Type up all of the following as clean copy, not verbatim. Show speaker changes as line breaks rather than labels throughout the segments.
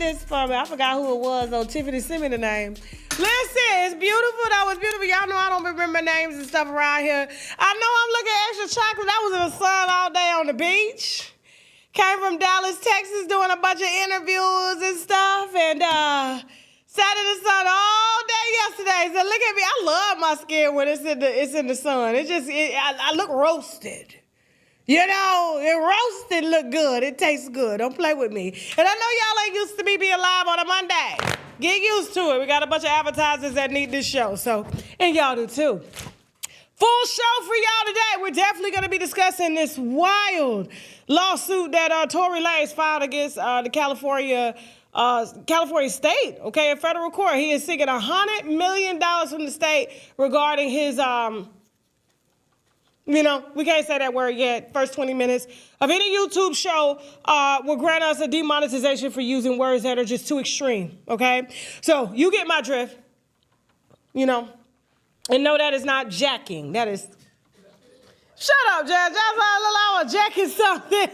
this for me. I forgot who it was, though. Tiffany sent me the name. Listen, it's beautiful. That was beautiful. Y'all know I don't remember names and stuff around here. I know I'm looking extra chocolate. I was in the sun all day on the beach. Came from Dallas, Texas, doing a bunch of interviews and stuff. And sat in the sun all day yesterday. So look at me. I love my skin when it's in the sun. I look roasted. You know, it roasted look good. It tastes good. Don't play with me. And I know y'all ain't used to me being live on a Monday. Get used to it. We got a bunch of advertisers that need this show. So, and y'all do too. Full show for y'all today. We're definitely going to be discussing this wild lawsuit that Tory Lanez filed against the California state, okay, in federal court. He is seeking $100 million from the state regarding his, we can't say that word yet. First 20 minutes of any YouTube show will grant us a demonetization for using words that are just too extreme, okay? So you get my drift, and no, that is not jacking. That is... Shut up, Jazz. I was jacking something.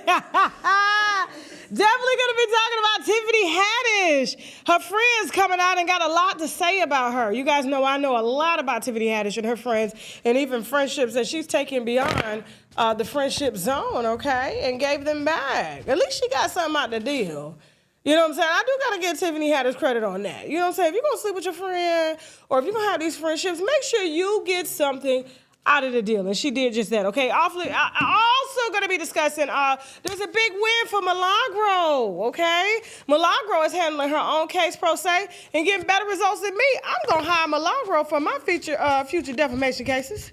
Definitely going to be talking about Tiffany Haddish. Her friends coming out and got a lot to say about her. You guys know I know a lot about Tiffany Haddish and her friends, and even friendships that she's taken beyond the friendship zone, okay, and gave them back. At least she got something out the deal. You know what I'm saying? I do got to give Tiffany Haddish credit on that. You know what I'm saying? If you're going to sleep with your friend or if you're going to have these friendships, make sure you get something out of the deal. And she did just that, okay? I'm also going to be discussing, there's a big win for Milagro, okay? Milagro is handling her own case pro se and getting better results than me. I'm going to hire Milagro for my future defamation cases.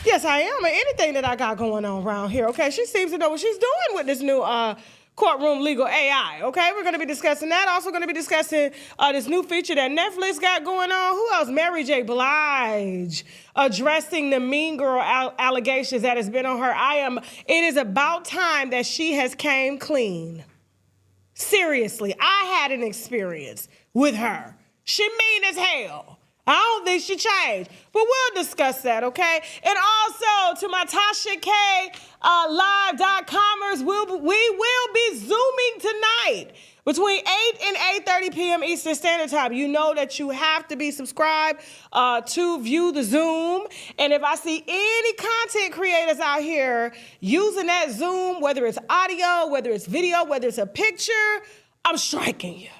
Yes, I am. And anything that I got going on around here, okay? She seems to know what she's doing with this new courtroom legal AI, okay? We're going to be discussing that. Also going to be discussing this new feature that Netflix got going on. Who else? Mary J. Blige addressing the mean girl allegations that has been on her. It is about time that she has came clean. Seriously, I had an experience with her. She mean as hell. I don't think she changed, but we'll discuss that, okay? And also to my Tasha K live.comers, we will be Zooming tonight between 8 and 8:30 p.m. Eastern Standard Time. You know that you have to be subscribed to view the Zoom. And if I see any content creators out here using that Zoom, whether it's audio, whether it's video, whether it's a picture, I'm striking you.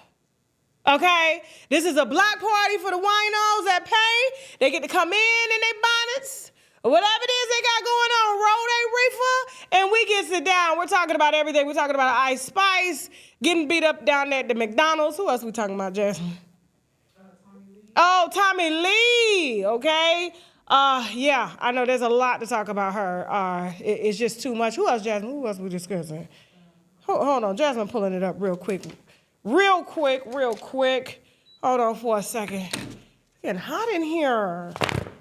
Okay, this is a block party for the winos that pay. They get to come in their bonnets, or whatever it is they got going on, roll their reefer, and we get sit down. We're talking about everything. We're talking about Ice Spice, getting beat up down at the McDonald's. Who else we talking about, Jasmine? Oh, Tommy Lee, okay. Yeah, I know there's a lot to talk about her. It's just too much. Who else, Jasmine? Who else we discussing? Hold on, Jasmine pulling it up real quick. Real quick. Hold on for a second. It's getting hot in here.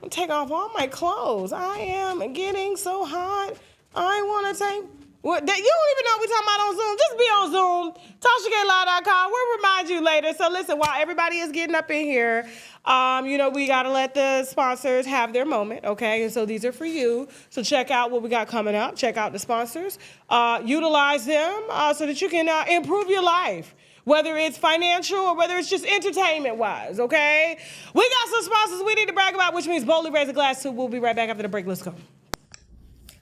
I'm take off all my clothes. I am getting so hot. I want to take... You don't even know what we're talking about on Zoom. Just be on Zoom. TashaKLive.com. We'll remind you later. So listen, while everybody is getting up in here, we got to let the sponsors have their moment, okay? And so these are for you. So check out what we got coming up. Check out the sponsors. Utilize them so that you can improve your life, whether it's financial or whether it's just entertainment-wise, okay? We got some sponsors we need to brag about, which means boldly raise a glass to. We'll be right back after the break. Let's go.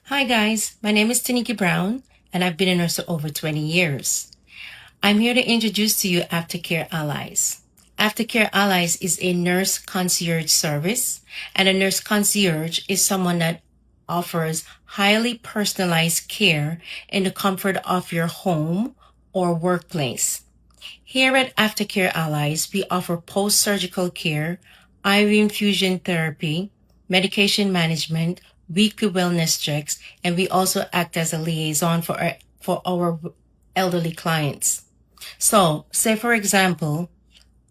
Hi, guys. My name is Tanika Brown, and I've been a nurse for over 20 years. I'm here to introduce to you Aftercare Allies. Aftercare Allies is a nurse concierge service, and a nurse concierge is someone that offers highly personalized care in the comfort of your home or workplace. Here at Aftercare Allies, we offer post-surgical care, IV infusion therapy, medication management, weekly wellness checks, and we also act as a liaison for our elderly clients. So, say for example,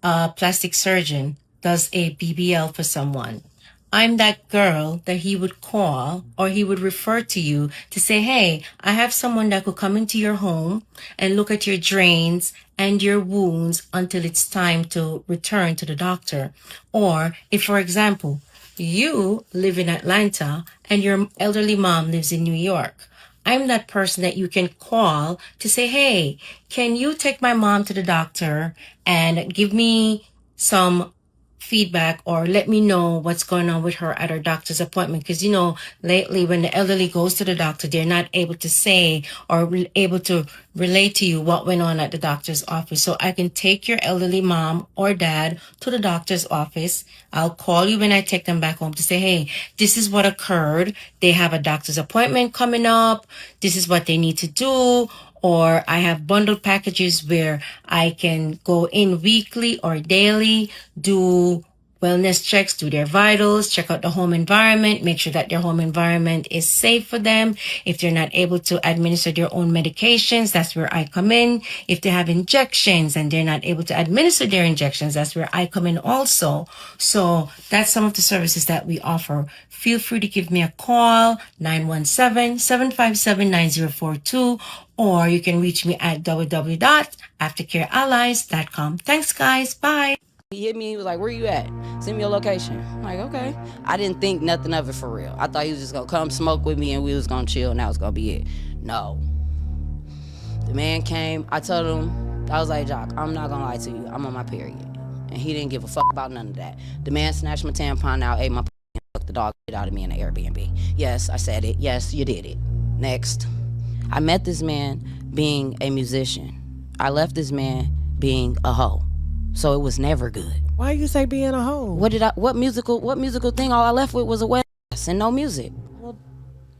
a plastic surgeon does a BBL for someone. I'm that girl that he would call or he would refer to you to say, hey, I have someone that could come into your home and look at your drains and your wounds until it's time to return to the doctor. Or if, for example, you live in Atlanta and your elderly mom lives in New York, I'm that person that you can call to say, hey, can you take my mom to the doctor and give me some feedback or let me know what's going on with her at her doctor's appointment? Because, you know, lately when the elderly goes to the doctor, they're not able to say or able to relate to you what went on at the doctor's office. So I can take your elderly mom or dad to the doctor's office. I'll call you when I take them back home to say, hey, this is what occurred. They have a doctor's appointment coming up. This is what they need to do. Or I have bundled packages where I can go in weekly or daily, do wellness checks, do their vitals, check out the home environment, make sure that their home environment is safe for them. If they're not able to administer their own medications, that's where I come in. If they have injections and they're not able to administer their injections, that's where I come in also. So that's some of the services that we offer. Feel free to give me a call, 917-757-9042, or you can reach me at www.aftercareallies.com. Thanks, guys. Bye.
He hit me. He was like, where you at? Send me your location. I'm like, okay. I didn't think nothing of it for real. I thought he was just going to come smoke with me and we was going to chill and that was going to be it. No. The man came. I told him, I was like, Jock, I'm not going to lie to you. I'm on my period. And he didn't give a fuck about none of that. The man snatched my tampon out, ate my and fucked the dog shit out of me in the Airbnb. Yes, I said it. Yes, you did it. Next. I met this man being a musician. I left this man being a hoe. So it was never good.
Why you say being a hoe?
What musical thing all I left with was a wet ass and no music. Well,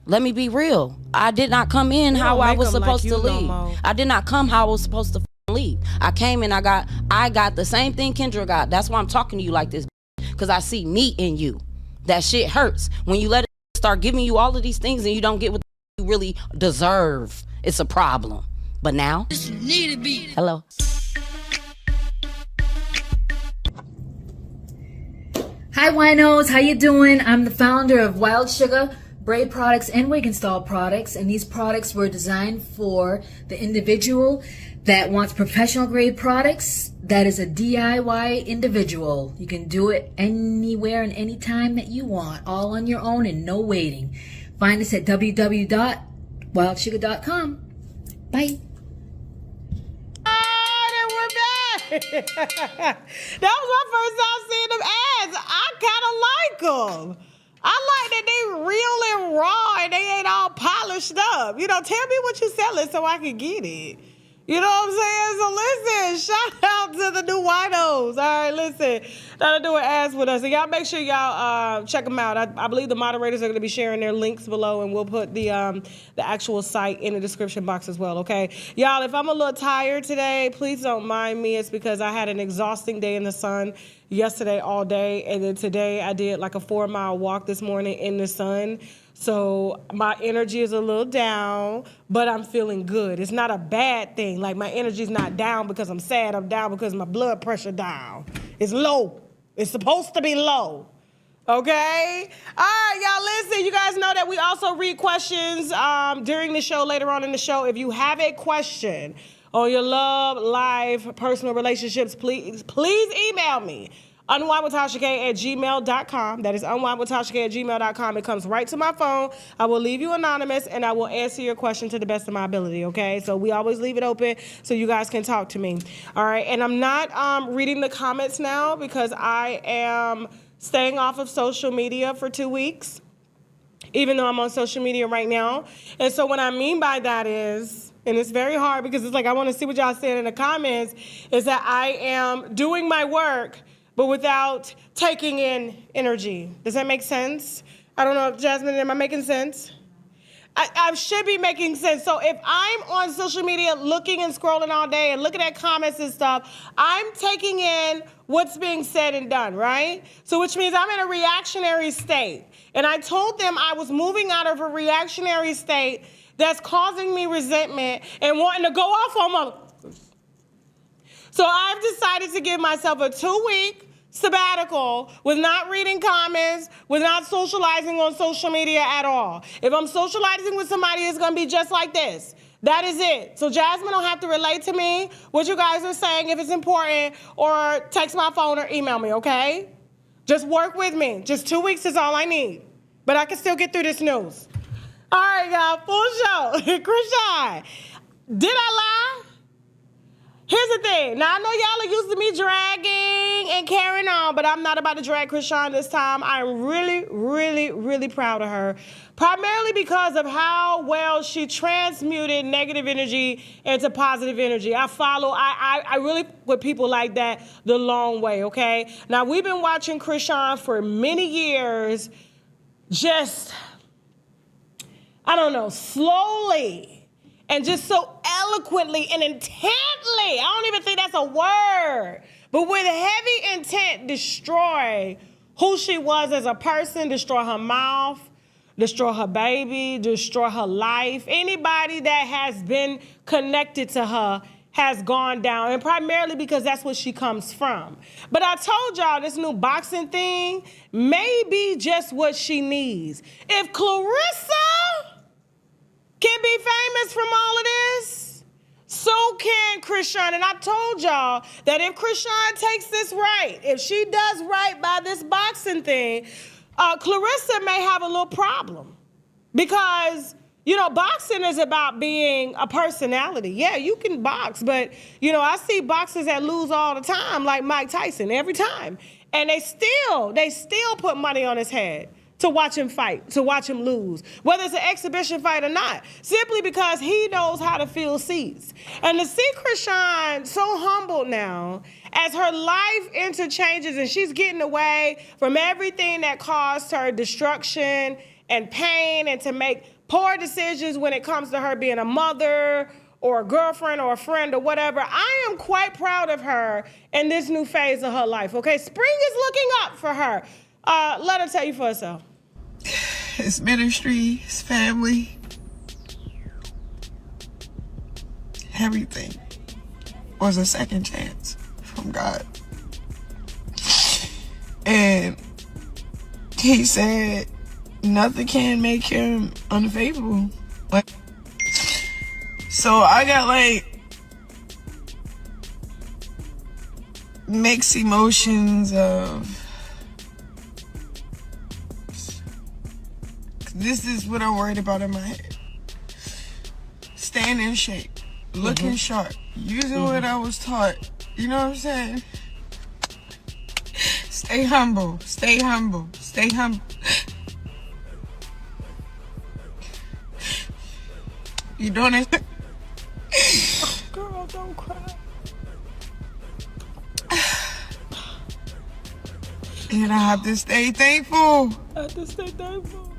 let me be real. I did not come in how I was supposed to leave. I did not come how I was supposed to leave. I came and I got the same thing Kendra got. That's why I'm talking to you like this, because I see me in you. That shit hurts. When you let it start giving you all of these things and you don't get what you really deserve, it's a problem. But now, hello.
Hi winos, how you doing? I'm the founder of Wild Sugar Braid Products and Wig Install Products, and these products were designed for the individual that wants professional grade products. That is a DIY individual. You can do it anywhere and anytime that you want, all on your own and no waiting. Find us at www.wildsugar.com. Bye.
That was my first time seeing them ads. I kind of like them. I like that they real and raw and they ain't all polished up. You know, tell me what you're selling so I can get it. You know what I'm saying? So listen, shout out to the new winos. All right, listen, that'll do an ads with us. And y'all make sure y'all check them out. I believe the moderators are going to be sharing their links below, and we'll put the actual site in the description box as well, okay? Y'all, if I'm a little tired today, please don't mind me. It's because I had an exhausting day in the sun yesterday all day, and then today I did like a 4-mile walk this morning in the sun. So my energy is a little down, but I'm feeling good. It's not a bad thing. Like my energy's not down because I'm sad. I'm down because my blood pressure down. It's low. It's supposed to be low. Okay? All right, y'all, listen. You guys know that we also read questions during the show, later on in the show. If you have a question on your love, life, personal relationships, please email me. unWineWithTashaK@gmail.com. That is unWineWithTashaK@gmail.com. It comes right to my phone. I will leave you anonymous, and I will answer your question to the best of my ability, okay? So we always leave it open so you guys can talk to me. All right, and I'm not reading the comments now because I am staying off of social media for 2 weeks, even though I'm on social media right now. And so what I mean by that is, and it's very hard because it's like I want to see what y'all saying in the comments, is that I am doing my work but without taking in energy. Does that make sense? I don't know, Jasmine, am I making sense? I should be making sense. So if I'm on social media looking and scrolling all day and looking at comments and stuff, I'm taking in what's being said and done, right? So which means I'm in a reactionary state. And I told them I was moving out of a reactionary state that's causing me resentment and wanting to go off on my... So I've decided to give myself a 2-week sabbatical with not reading comments, with not socializing on social media at all. If I'm socializing with somebody, it's going to be just like this. That is it. So Jasmine don't have to relate to me what you guys are saying if it's important, or text my phone or email me, okay? Just work with me. Just 2 weeks is all I need. But I can still get through this news. All right, y'all, full show. Chrisean, did I lie? Here's the thing. Now, I know y'all are used to me dragging and carrying on, but I'm not about to drag Chrisean this time. I'm really, really, really proud of her, primarily because of how well she transmuted negative energy into positive energy. I really put people like that the long way, okay? Now, we've been watching Chrisean for many years, just, I don't know, slowly and just so eloquently and intently, I don't even think that's a word, but with heavy intent, destroy who she was as a person, destroy her mouth, destroy her baby, destroy her life. Anybody that has been connected to her has gone down, and primarily because that's what she comes from. But I told y'all this new boxing thing may be just what she needs. If Clarissa can be famous from all of this, so can Chrisean. And I told y'all that if Chrisean takes this right, if she does right by this boxing thing, Clarissa may have a little problem. Because, you know, boxing is about being a personality. Yeah, you can box, but, you know, I see boxers that lose all the time, like Mike Tyson, every time. And they still put money on his head to watch him fight, to watch him lose, whether it's an exhibition fight or not, simply because he knows how to fill seats. And to see Chrisean so humbled now as her life interchanges and she's getting away from everything that caused her destruction and pain and to make poor decisions when it comes to her being a mother or a girlfriend or a friend or whatever, I am quite proud of her in this new phase of her life, okay? Spring is looking up for her. Let her tell you for herself.
His ministry, his family, everything was a second chance from God. And he said nothing can make him unfaithful. So I got like mixed emotions of, this is what I'm worried about in my head. Staying in shape, looking sharp, using what I was taught. You know what I'm saying? Stay humble, stay humble, stay humble. You doing it?
Oh, girl, don't cry.
And I have to stay thankful.
I have to stay thankful.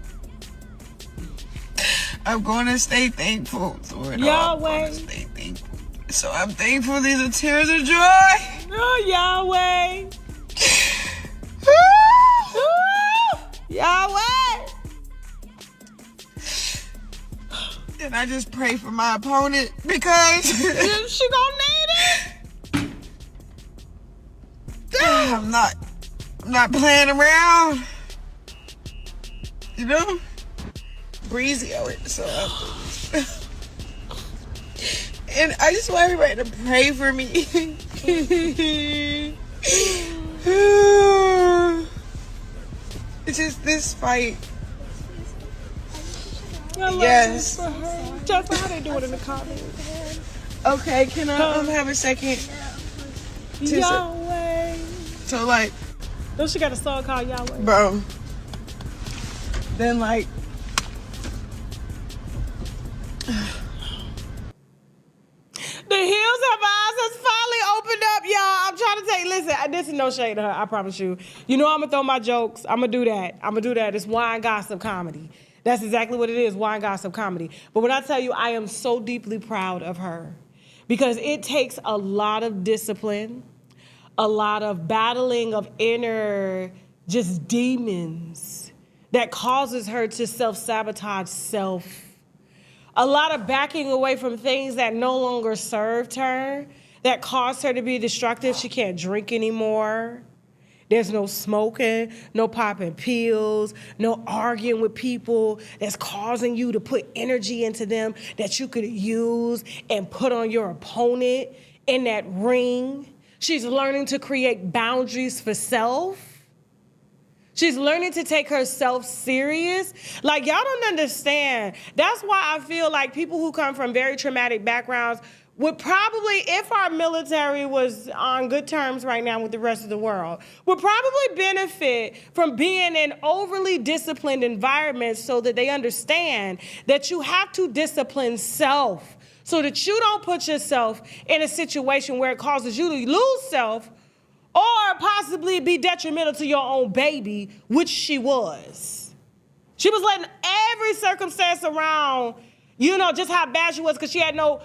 I'm going to stay thankful through it all.
Yahweh.
I'm going to stay thankful. So I'm thankful. These are tears of joy.
Oh, Yahweh. Yahweh.
And I just pray for my opponent because
She gonna need it.
I'm not playing around. You know? Breezy on it. So and I just want everybody to pray for me. It's just this fight.
I love
Yes.
this for her. Just how they do it in the comments.
Okay, can I have a second?
Yahweh.
So like,
Don't she got a song called Yahweh?
bro, then like,
The hills have eyes has finally opened up, y'all. I'm trying to tell you, listen, this is no shade to her, I promise you. You know I'm going to throw my jokes. I'm going to do that. It's wine gossip comedy. That's exactly what it is, wine gossip comedy. But when I tell you, I am so deeply proud of her because it takes a lot of discipline, a lot of battling of inner just demons that causes her to self-sabotage self. A lot of backing away from things that no longer served her, that caused her to be destructive. She can't drink anymore. There's no smoking, no popping pills, no arguing with people that's causing you to put energy into them that you could use and put on your opponent in that ring. She's learning to create boundaries for self. She's learning to take herself serious. Like, y'all don't understand. That's why I feel like people who come from very traumatic backgrounds would probably, if our military was on good terms right now with the rest of the world, would probably benefit from being in overly disciplined environments so that they understand that you have to discipline self so that you don't put yourself in a situation where it causes you to lose self or possibly be detrimental to your own baby, which she was. She was letting every circumstance around, you know, just how bad she was, because she had no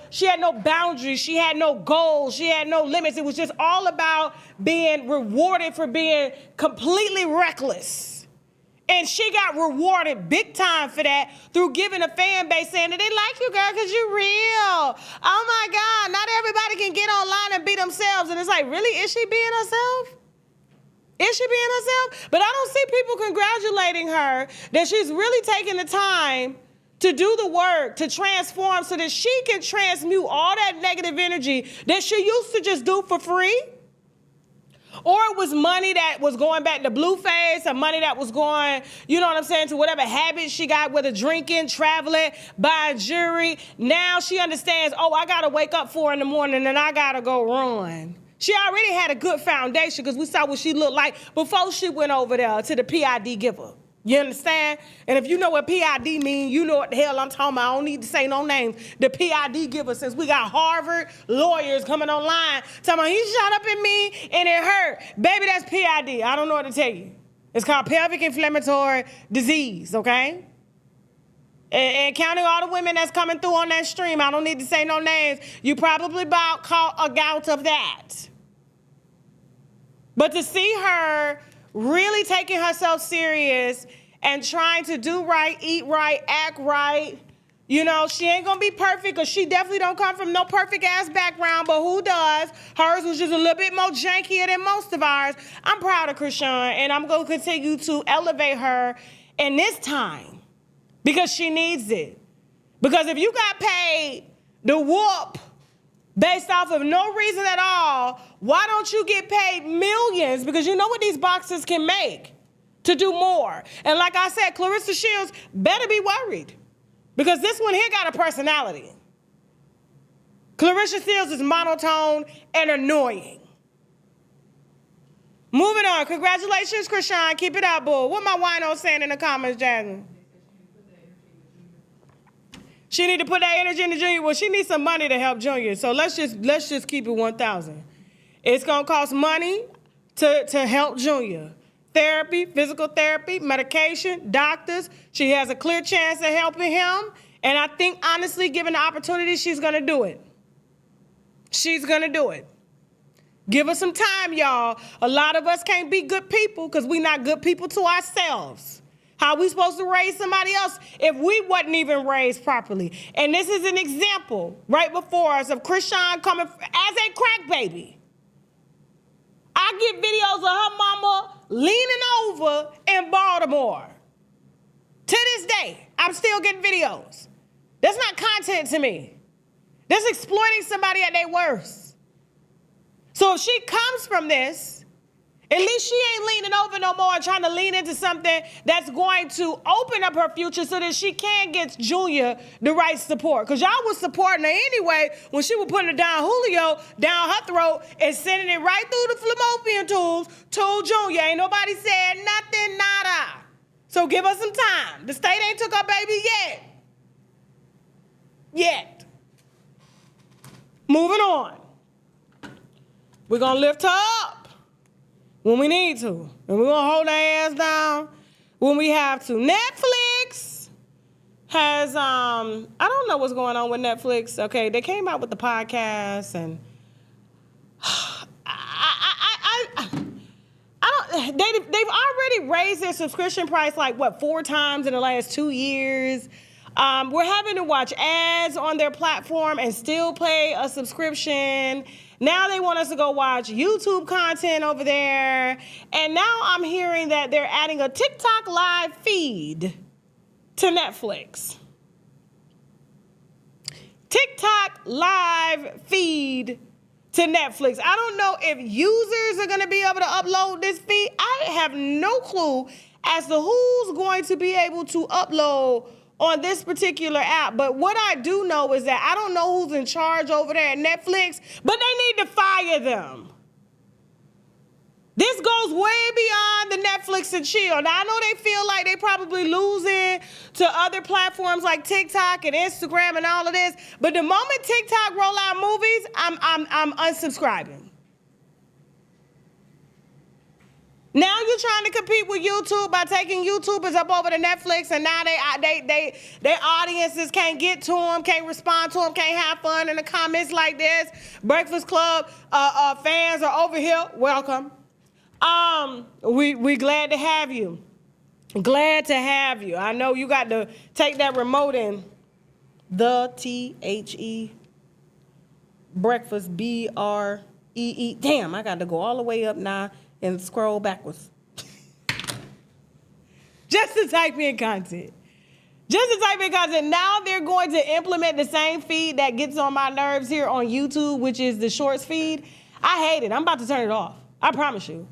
boundaries, she had no goals, she had no limits. It was just all about being rewarded for being completely reckless. And she got rewarded big time for that through giving a fan base saying that they like you, girl, because you're real. Oh my God, not everybody can get online and be themselves. And it's like, really, is she being herself? Is she being herself? But I don't see people congratulating her that she's really taking the time to do the work, to transform so that she can transmute all that negative energy that she used to just do for free. Or it was money that was going back to Blueface, or money that was going, you know what I'm saying, to whatever habits she got, whether drinking, traveling, buying jewelry. Now she understands, oh, I got to wake up 4 a.m. and I got to go run. She already had a good foundation because we saw what she looked like before she went over there to the PID giver. You understand? And if you know what PID means, you know what the hell I'm talking about. I don't need to say no names. The PID giver, since we got Harvard lawyers coming online talking about he shot up at me and it hurt. Baby, that's PID. I don't know what to tell you. It's called pelvic inflammatory disease, okay? And counting all the women that's coming through on that stream, I don't need to say no names. You probably about caught a gout of that. But to see her really taking herself serious and trying to do right, eat right, act right. You know, she ain't gonna be perfect because she definitely don't come from no perfect ass background, but who does? Hers was just a little bit more jankier than most of ours. I'm proud of Chrisean, and I'm gonna continue to elevate her in this time because she needs it. Because if you got paid the whoop based off of no reason at all, why don't you get paid millions? Because you know what these boxes can make to do more. And like I said, Clarissa Shields better be worried because this one here got a personality. Clarissa Shields is monotone and annoying. Moving on. Congratulations, Chrisean. Keep it up, boo. What my wino saying in the comments, Jasmine? She need to put that energy into Junior. Well, she needs some money to help Junior. So let's just keep it 1,000. It's gonna cost money to help Junior. Therapy, physical therapy, medication, doctors. She has a clear chance of helping him. And I think, honestly, given the opportunity, she's gonna do it. She's gonna do it. Give us some time, y'all. A lot of us can't be good people because we're not good people to ourselves. How are we supposed to raise somebody else if we wasn't even raised properly? And this is an example right before us of Chrisean coming as a crack baby. I get videos of her mama leaning over in Baltimore. To this day, I'm still getting videos. That's not content to me. That's exploiting somebody at their worst. So if she comes from this, at least she ain't leaning over no more and trying to lean into something that's going to open up her future so that she can get Junior the right support. Because y'all was supporting her anyway when she was putting her down Julio down her throat and sending it right through the fallopian tubes to Junior. Ain't nobody said nothing, nada. So give us some time. The state ain't took our baby yet. Moving on. We're going to lift her up when we need to. And we're going to hold our ass down when we have to. Netflix has, I don't know what's going on with Netflix. Okay, they came out with the podcast and they've already raised their subscription price like, 4 times in the last 2 years. We're having to watch ads on their platform and still pay a subscription. Now they want us to go watch YouTube content over there. And now I'm hearing that they're adding a TikTok live feed to Netflix. TikTok live feed to Netflix. I don't know if users are going to be able to upload this feed. I have no clue as to who's going to be able to upload on this particular app. But what I do know is that I don't know who's in charge over there at Netflix, but they need to fire them. This goes way beyond the Netflix and chill. Now, I know they feel like they probably losing to other platforms like TikTok and Instagram and all of this, but the moment TikTok roll out movies, I'm unsubscribing. Now you're trying to compete with YouTube by taking YouTubers up over to Netflix, and now their audiences can't get to them, can't respond to them, can't have fun in the comments like this. Breakfast Club fans are over here. Welcome. We glad to have you. Glad to have you. I know you got to take that remote in. The THE breakfast BREE. Damn, I got to go all the way up now and scroll backwards. Just to type in content. Just to type in content. Now they're going to implement the same feed that gets on my nerves here on YouTube, which is the shorts feed. I hate it. I'm about to turn it off. I promise you.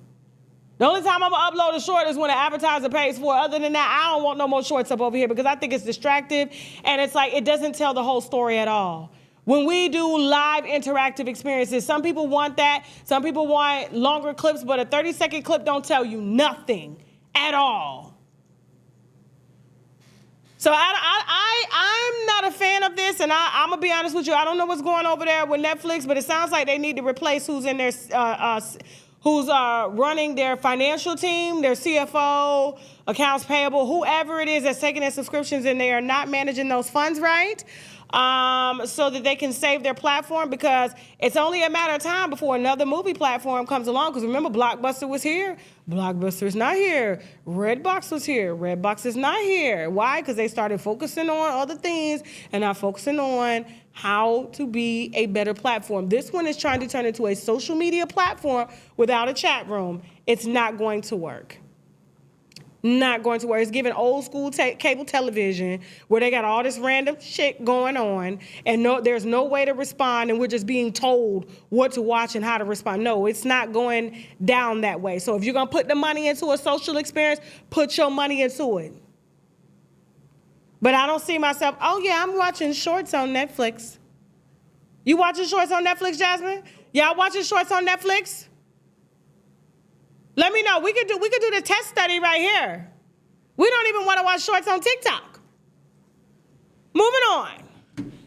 The only time I'm going to upload a short is when an advertiser pays for it. Other than that, I don't want no more shorts up over here because I think it's distractive and it's like it doesn't tell the whole story at all. When we do live interactive experiences, some people want that. Some people want longer clips, but a 30-second clip don't tell you nothing at all. So I'm not a fan of this, and I'm going to be honest with you. I don't know what's going over there with Netflix, but it sounds like they need to replace who's in their who's running their financial team, their CFO, accounts payable, whoever it is that's taking their subscriptions, and they are not managing those funds right, so that they can save their platform, because it's only a matter of time before another movie platform comes along. Because remember, Blockbuster was here. Blockbuster's not here. Redbox was here. Redbox is not here. Why? Because they started focusing on other things and not focusing on how to be a better platform. This one is trying to turn into a social media platform without a chat room. It's not going to work. Not going to work. It's giving old school cable television where they got all this random shit going on and there's no way to respond, and we're just being told what to watch and how to respond. No, it's not going down that way. So if you're going to put the money into a social experience, put your money into it. But I don't see myself, oh yeah, I'm watching shorts on Netflix. You watching shorts on Netflix, Jasmine? Y'all watching shorts on Netflix? Let me know. We could do the test study right here. We don't even want to watch shorts on TikTok. Moving on.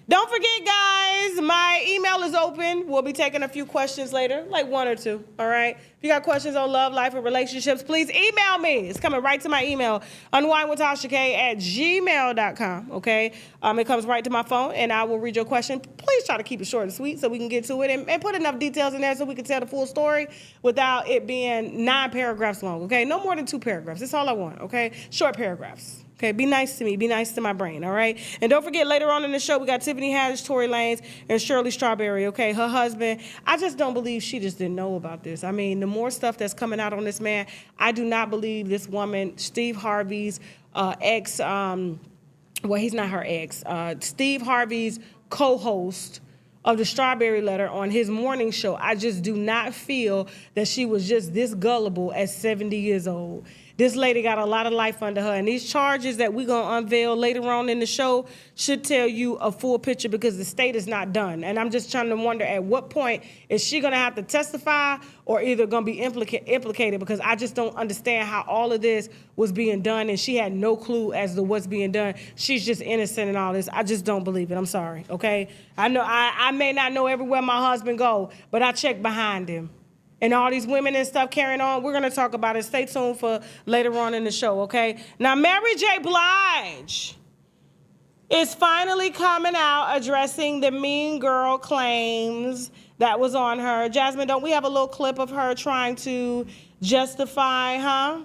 Don't forget, guys, my email is open. We'll be taking a few questions later, like one or two, all right? If you got questions on love, life, or relationships, please email me. It's coming right to my email, unWineWithTashaK@gmail.com, okay? It comes right to my phone, and I will read your question. Please try to keep it short and sweet so we can get to it, and put enough details in there so we can tell the full story without it being 9 paragraphs long, okay? No more than 2 paragraphs. That's all I want, okay? Short paragraphs. Okay, be nice to me. Be nice to my brain, all right? And don't forget, later on in the show, we got Tiffany Haddish, Tory Lanez, and Shirley Strawberry, okay? Her husband. I just don't believe she just didn't know about this. I mean, the more stuff that's coming out on this man, I do not believe this woman, Steve Harvey's ex, well, he's not her ex, Steve Harvey's co-host of the Strawberry Letter on his morning show. I just do not feel that she was just this gullible at 70 years old. This lady got a lot of life under her, and these charges that we're going to unveil later on in the show should tell you a full picture, because the state is not done. And I'm just trying to wonder, at what point is she going to have to testify or either going to be implicated, because I just don't understand how all of this was being done, and she had no clue as to what's being done. She's just innocent in all this. I just don't believe it. I'm sorry, okay? I know I may not know everywhere my husband go, but I check behind him. And all these women and stuff carrying on, we're going to talk about it. Stay tuned for later on in the show, okay? Now, Mary J. Blige is finally coming out addressing the mean girl claims that was on her. Jasmine, don't we have a little clip of her trying to justify, huh?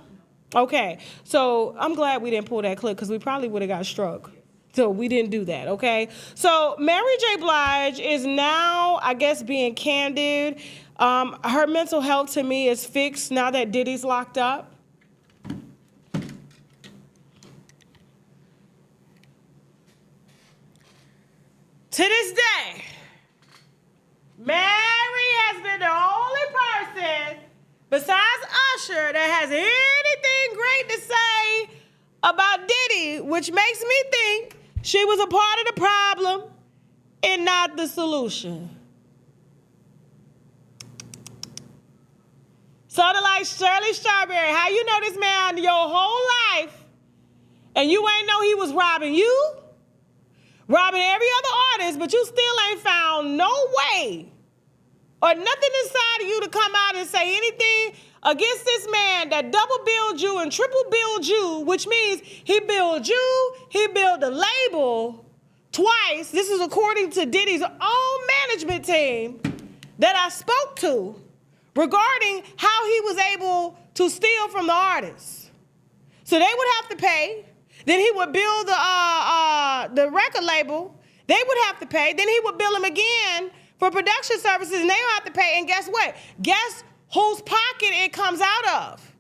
Okay, so I'm glad we didn't pull that clip, because we probably would have got struck. So we didn't do that, okay? So Mary J. Blige is now, I guess, being candid. Her mental health, to me, is fixed now that Diddy's locked up. To this day, Mary has been the only person besides Usher that has anything great to say about Diddy, which makes me think she was a part of the problem and not the solution. Sort of like Shirley Strawberry. How you know this man your whole life and you ain't know he was robbing you, robbing every other artist, but you still ain't found no way or nothing inside of you to come out and say anything against this man that double billed you and triple billed you, which means he billed you, he billed the label twice. This is according to Diddy's own management team that I spoke to regarding how he was able to steal from the artists. So they would have to pay. Then he would bill the record label. They would have to pay. Then he would bill them again for production services, and they would have to pay. And guess what? Guess whose pocket it comes out of?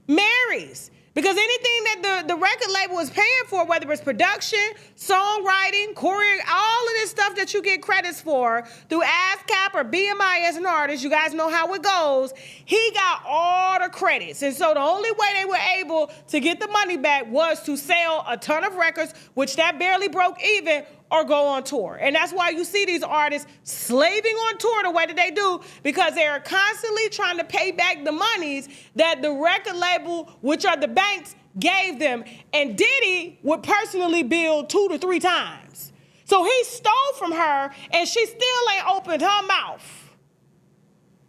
Mary's. Because anything that the record label is paying for, whether it's production, songwriting, choreo, all of this stuff that you get credits for through ASCAP or BMI as an artist, you guys know how it goes, he got all the credits. And so the only way they were able to get the money back was to sell a ton of records, which that barely broke even, or go on tour. And that's why you see these artists slaving on tour the way that they do, because they are constantly trying to pay back the monies that the record label, which are the banks, gave them. And Diddy would personally bill 2 to 3 times. So he stole from her, and she still ain't opened her mouth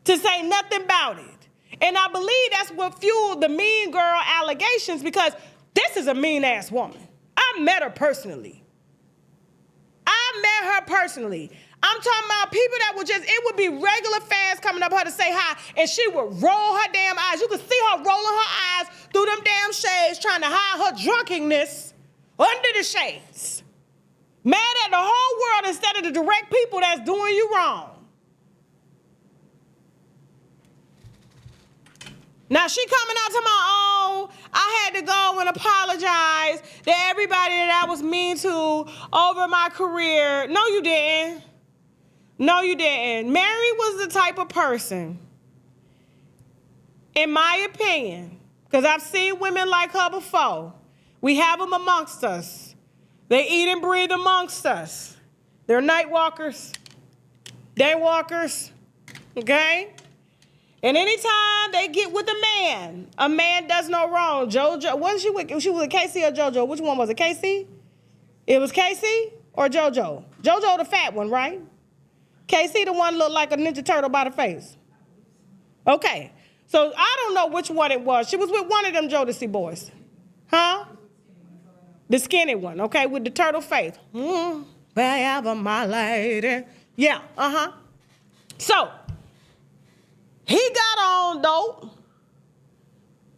to say nothing about it. And I believe that's what fueled the mean girl allegations, because this is a mean-ass woman. I met her personally. I'm talking about people that would it would be regular fans coming up her to say hi, and she would roll her damn eyes. You could see her rolling her eyes through them damn shades, trying to hide her drunkenness under the shades. Mad at the whole world instead of the direct people that's doing you wrong. Now she coming out to my own. I had to go and apologize to everybody that I was mean to over my career. No, you didn't. No, you didn't. Mary was the type of person, in my opinion, because I've seen women like her before. We have them amongst us. They eat and breathe amongst us. They're night walkers, day walkers, okay? And anytime they get with a man does no wrong. JoJo, wasn't she with? She was with Casey or JoJo? Which one was it? Casey? It was Casey or JoJo? JoJo the fat one, right? Casey the one looked like a Ninja Turtle by the face. Okay, so I don't know which one it was. She was with one of them Jodeci boys, huh? The skinny one, okay, with the turtle face. Wherever my lady. Yeah, So. He got on dope,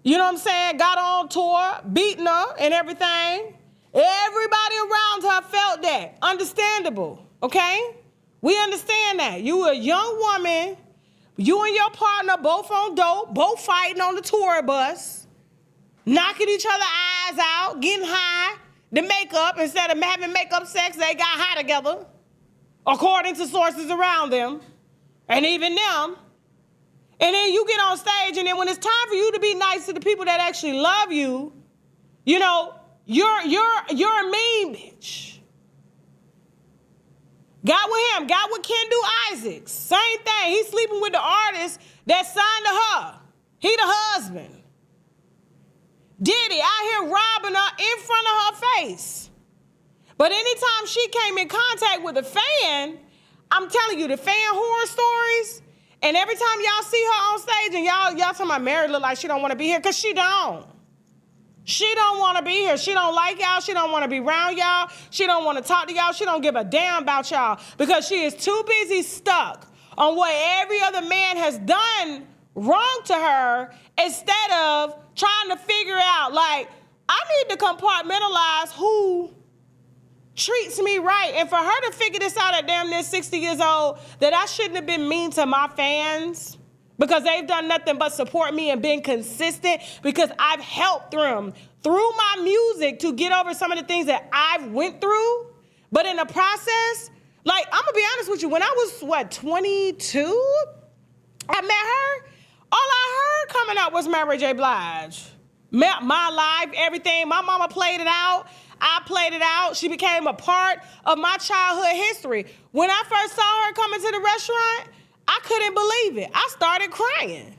you know what I'm saying, got on tour, beating her and everything. Everybody around her felt that. Understandable, okay? We understand that. You a young woman, you and your partner both on dope, both fighting on the tour bus, knocking each other's eyes out, getting high, the makeup, instead of having makeup sex, they got high together, according to sources around them, and even them. And then you get on stage, and then when it's time for you to be nice to the people that actually love you, you know, you're a mean bitch. Got with him, got with Kendu Isaacs. Same thing. He's sleeping with the artist that signed to her. He the husband. Diddy out here robbing her in front of her face. But anytime she came in contact with a fan, I'm telling you, the fan horror stories. And every time y'all see her on stage and y'all talking about Mary look like she don't want to be here, because she don't. She don't want to be here. She don't like y'all. She don't want to be around y'all. She don't want to talk to y'all. She don't give a damn about y'all, because she is too busy stuck on what every other man has done wrong to her, instead of trying to figure out, like, I need to compartmentalize who treats me right. And for her to figure this out at damn near 60 years old, that I shouldn't have been mean to my fans because they've done nothing but support me and been consistent, because I've helped them through my music to get over some of the things that I've went through. But in the process, Like, I'm gonna be honest with you. When I was, 22? I met her. All I heard coming up was Mary J. Blige. My life, everything. My mama played it out. I played it out. She became a part of my childhood history. When I first saw her come into the restaurant, I couldn't believe it. I started crying.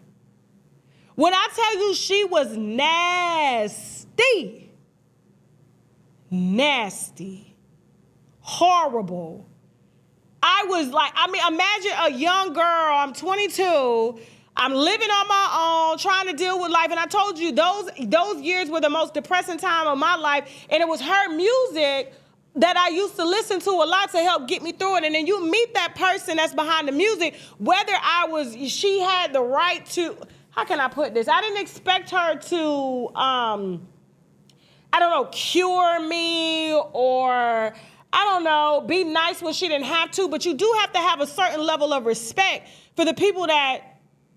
When I tell you she was nasty, horrible. I was like, imagine a young girl, I'm 22, I'm living on my own, trying to deal with life. And I told you, those years were the most depressing time of my life. And it was her music that I used to listen to a lot to help get me through it. And then you meet that person that's behind the music, whether she had the right to, how can I put this? I didn't expect her to, cure me or, be nice when she didn't have to, but you do have to have a certain level of respect for the people that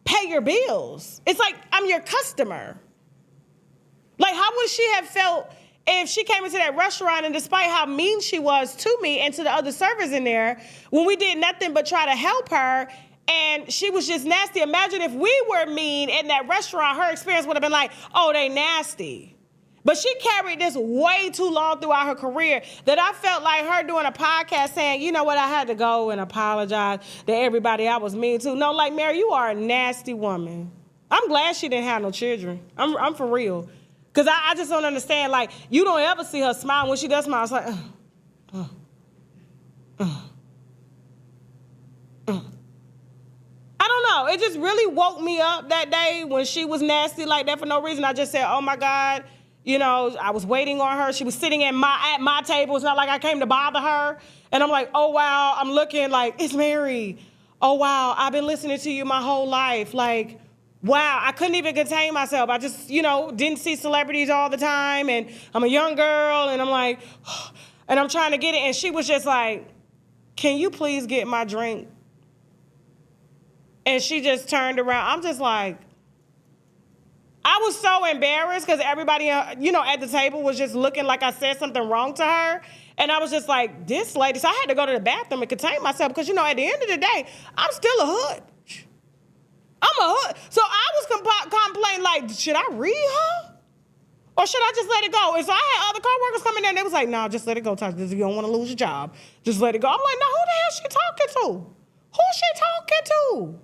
pay your bills. It's like, I'm your customer. Like, how would she have felt if she came into that restaurant and despite how mean she was to me and to the other servers in there, when we did nothing but try to help her, and she was just nasty. Imagine if we were mean in that restaurant, her experience would have been like, oh, they nasty. But she carried this way too long throughout her career that I felt like her doing a podcast saying, you know what, I had to go and apologize to everybody I was mean to. No, like, Mary, you are a nasty woman. I'm glad she didn't have no children. I'm for real. Because I just don't understand, like, you don't ever see her smile. When she does smile, it's like, I don't know. It just really woke me up that day when she was nasty like that for no reason. I just said, oh, my God. You know, I was waiting on her. She was sitting at my table. It's not like I came to bother her. And I'm like, oh, wow. I'm looking like, it's Mary. Oh, wow. I've been listening to you my whole life. Like, wow. I couldn't even contain myself. I just, didn't see celebrities all the time. And I'm a young girl. And I'm like, and I'm trying to get it. And she was just like, can you please get my drink? And she just turned around. I'm just like, I was so embarrassed because everybody, at the table was just looking like I said something wrong to her. And I was just like, this lady. So I had to go to the bathroom and contain myself because, at the end of the day, I'm still a hood. I'm a hood. So I was complaining like, should I read her? Or should I just let it go? And so I had other coworkers coming in and they was like, no, just let it go, Tasha. You don't want to lose your job. Just let it go. I'm like, no, who the hell is she talking to? Who's she talking to?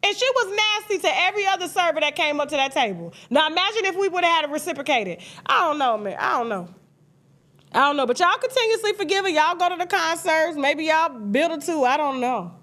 And she was nasty to every other server that came up to that table. Now, imagine if we would have had it reciprocated. I don't know, man. I don't know. But y'all continuously forgive her. Y'all go to the concerts. Maybe y'all build it too. I don't know.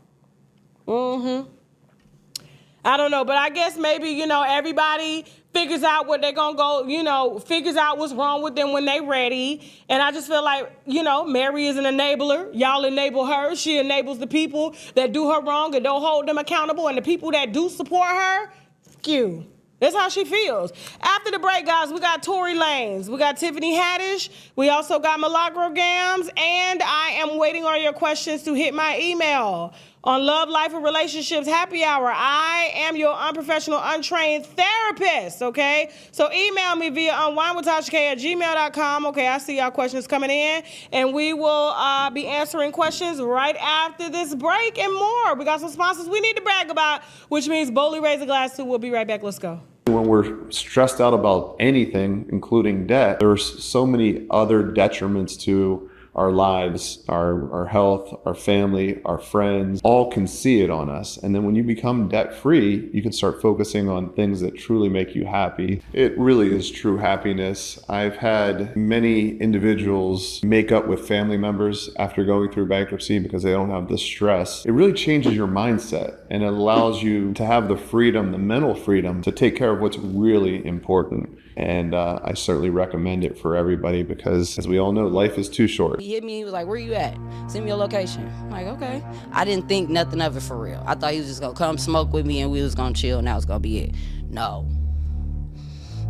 I don't know. But I guess maybe, everybody figures out what they're going to go, figures out what's wrong with them when they ready. And I just feel like, Mary is an enabler. Y'all enable her. She enables the people that do her wrong and don't hold them accountable. And the people that do support her, fuck you. That's how she feels. After the break, guys, we got Tory Lanez. We got Tiffany Haddish. We also got Milagro Gams. And I am waiting on your questions to hit my email on Love, Life, and Relationships Happy Hour. I am your unprofessional, untrained therapist, okay? So email me via unWineWithTashaK@gmail.com. Okay, I see y'all questions coming in. And we will be answering questions right after this break and more. We got some sponsors we need to brag about, which means boldly raise a glass to. We'll be right back. Let's go.
When we're stressed out about anything, including debt, there's so many other detriments to our lives, our health, our family, our friends, all can see it on us. And then when you become debt-free, you can start focusing on things that truly make you happy. It really is true happiness. I've had many individuals make up with family members after going through bankruptcy because they don't have the stress. It really changes your mindset and it allows you to have the freedom, the mental freedom to take care of what's really important. And I certainly recommend it for everybody because, as we all know, life is too short.
He hit me, he was like, where you at? Send me your location. I'm like, okay. I didn't think nothing of it for real. I thought he was just gonna come smoke with me and we was gonna chill and that was gonna be it. No.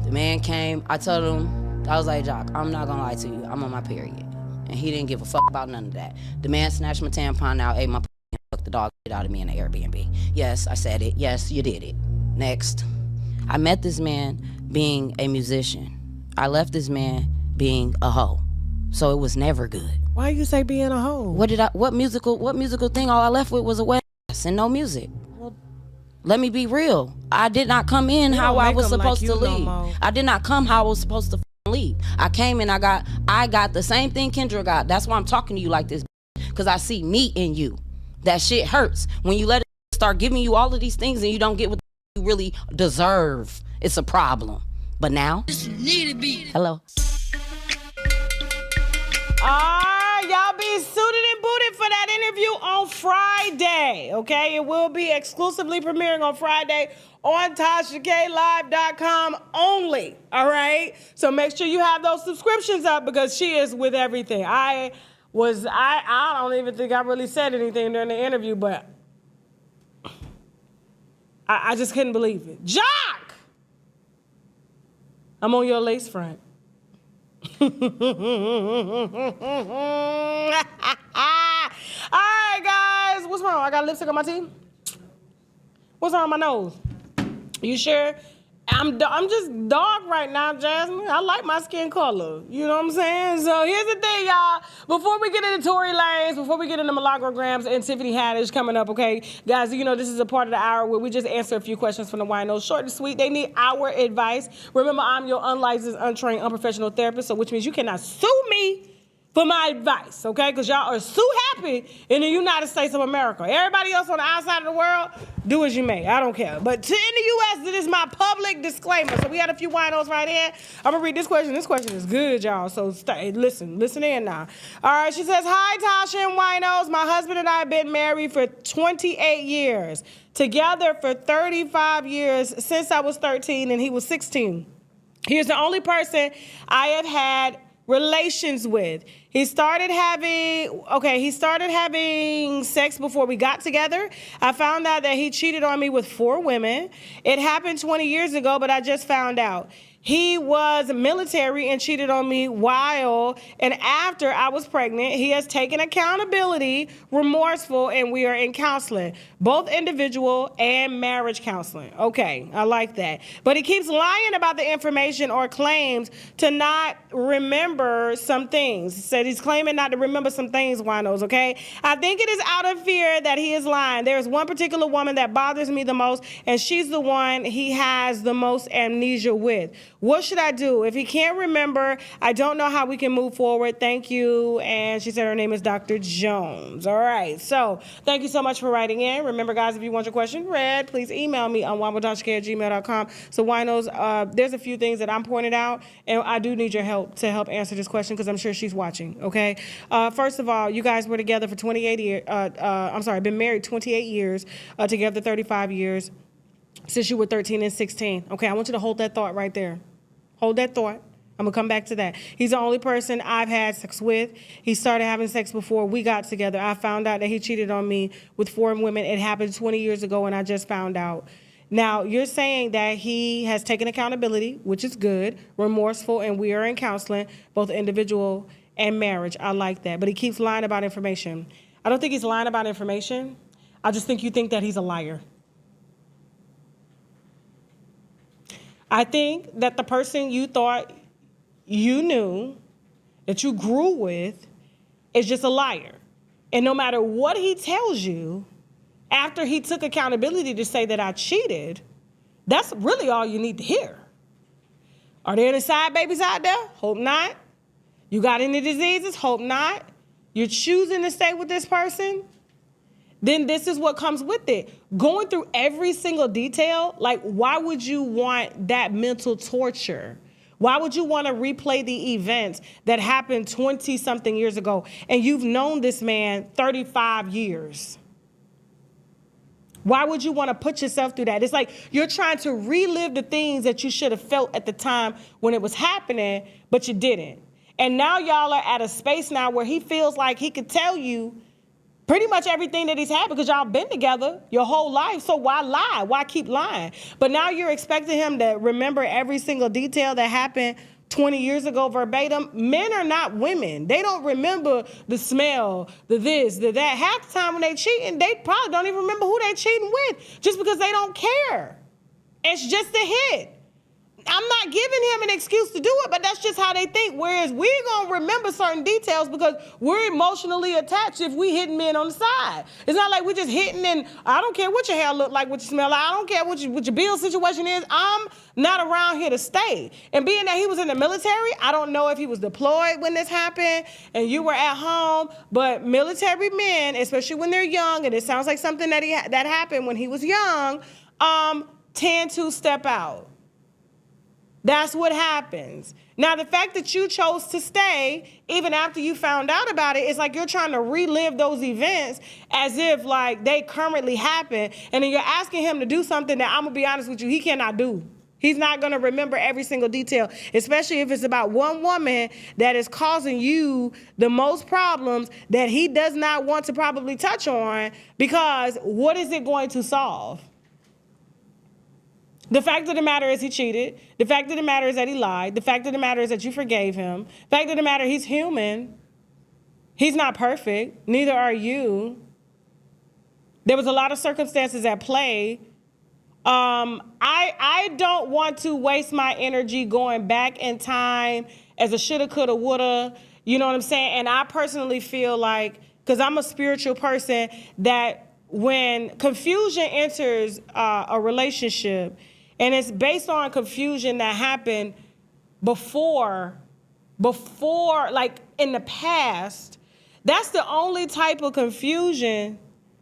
The man came, I told him, I was like, Jock, I'm not gonna lie to you, I'm on my period. And he didn't give a fuck about none of that. The man snatched my tampon out, ate my and fucked the dog shit out of me in the Airbnb. Yes, I said it. Yes, you did it. Next. I met this man being a musician. I left this man being a hoe. So it was never good.
Why you say being a hoe?
What musical thing? All I left with was a wet ass and no music. Let me be real. I did not come in how I was supposed to leave. I did not come how I was supposed to leave. I came and I got the same thing Kendra got. That's why I'm talking to you like this, because I see me in you. That shit hurts when you let it start giving you all of these things and you don't get what you really deserve. It's a problem. But now, hello.
Y'all be suited and booted for that interview on Friday, okay? It will be exclusively premiering on Friday on TashaKLive.com only, all right? So make sure you have those subscriptions up because she is with everything. I don't even think I really said anything during the interview, but I just couldn't believe it. Jock! I'm on your lace front. All right, guys. What's wrong? I got lipstick on my teeth? What's wrong with my nose? You sure? I'm just dark right now, Jasmine. I like my skin color. You know what I'm saying? So here's the thing, y'all. Before we get into Tory Lanez, before we get into Milagograms and Tiffany Haddish coming up, okay? Guys, you know this is a part of the hour where we just answer a few questions from the winos. Short and sweet. They need our advice. Remember, I'm your unlicensed, untrained, unprofessional therapist, so which means you cannot sue me for my advice, okay? Because y'all are so happy in the United States of America. Everybody else on the outside of the world, do as you may. I don't care. But in the U.S., it is my public disclaimer. So we had a few winos right here. I'm going to read this question. This question is good, y'all. So listen in now. All right, she says, hi, Tasha and winos. My husband and I have been married for 28 years. Together for 35 years since I was 13 and he was 16. He is the only person I have had relations with. He started having sex before we got together. I found out that he cheated on me with 4 women. It happened 20 years ago, but I just found out. He was military and cheated on me while and after I was pregnant. He has taken accountability, remorseful, and we are in counseling, both individual and marriage counseling. Okay, I like that. But he keeps lying about the information or claims to not remember some things. He said he's claiming not to remember some things, winos, okay? I think it is out of fear that he is lying. There's one particular woman that bothers me the most, and she's the one he has the most amnesia with. What should I do? If he can't remember, I don't know how we can move forward. Thank you. And she said her name is Dr. Jones. All right. So thank you so much for writing in. Remember, guys, if you want your question read, please email me on unWineWithTashaK@gmail.com. So winos, there's a few things that I'm pointing out, and I do need your help to help answer this question because I'm sure she's watching, okay? First of all, you guys were together for 28 years. Been married 28 years, together 35 years. Since you were 13 and 16. Okay, I want you to hold that thought right there. Hold that thought. I'm going to come back to that. He's the only person I've had sex with. He started having sex before we got together. I found out that he cheated on me with 4 women. It happened 20 years ago, and I just found out. Now, you're saying that he has taken accountability, which is good, remorseful, and we are in counseling, both individual and marriage. I like that. But he keeps lying about information. I don't think he's lying about information. I just think you think that he's a liar. I think that the person you thought you knew, that you grew with, is just a liar. And no matter what he tells you, after he took accountability to say that I cheated, that's really all you need to hear. Are there any side babies out there? Hope not. You got any diseases? Hope not. You're choosing to stay with this person? Then this is what comes with it. Going through every single detail, like why would you want that mental torture? Why would you want to replay the events that happened 20-something years ago and you've known this man 35 years? Why would you want to put yourself through that? It's like you're trying to relive the things that you should have felt at the time when it was happening, but you didn't. And now y'all are at a space now where he feels like he could tell you pretty much everything that he's had because y'all been together your whole life. So why lie? Why keep lying? But now you're expecting him to remember every single detail that happened 20 years ago verbatim. Men are not women. They don't remember the smell, the this, the that. Half the time when they cheating, they probably don't even remember who they cheating with just because they don't care. It's just a hit. I'm not giving him an excuse to do it, but that's just how they think. Whereas we're going to remember certain details because we're emotionally attached if we hitting men on the side. It's not like we're just hitting and I don't care what your hair look like, what you smell like. I don't care what your bill situation is. I'm not around here to stay. And being that he was in the military, I don't know if he was deployed when this happened and you were at home, but military men, especially when they're young, and it sounds like something that happened when he was young, tend to step out. That's what happens. Now, the fact that you chose to stay, even after you found out about it, it's like you're trying to relive those events as if like they currently happen. And then you're asking him to do something that I'm going to be honest with you, he cannot do. He's not going to remember every single detail, especially if it's about one woman that is causing you the most problems that he does not want to probably touch on, because what is it going to solve? The fact of the matter is he cheated. The fact of the matter is that he lied. The fact of the matter is that you forgave him. The fact of the matter, he's human. He's not perfect. Neither are you. There was a lot of circumstances at play. I don't want to waste my energy going back in time as a shoulda, coulda, woulda. You know what I'm saying? And I personally feel like, because I'm a spiritual person, that when confusion enters a relationship, and it's based on confusion that happened before, like in the past, that's the only type of confusion.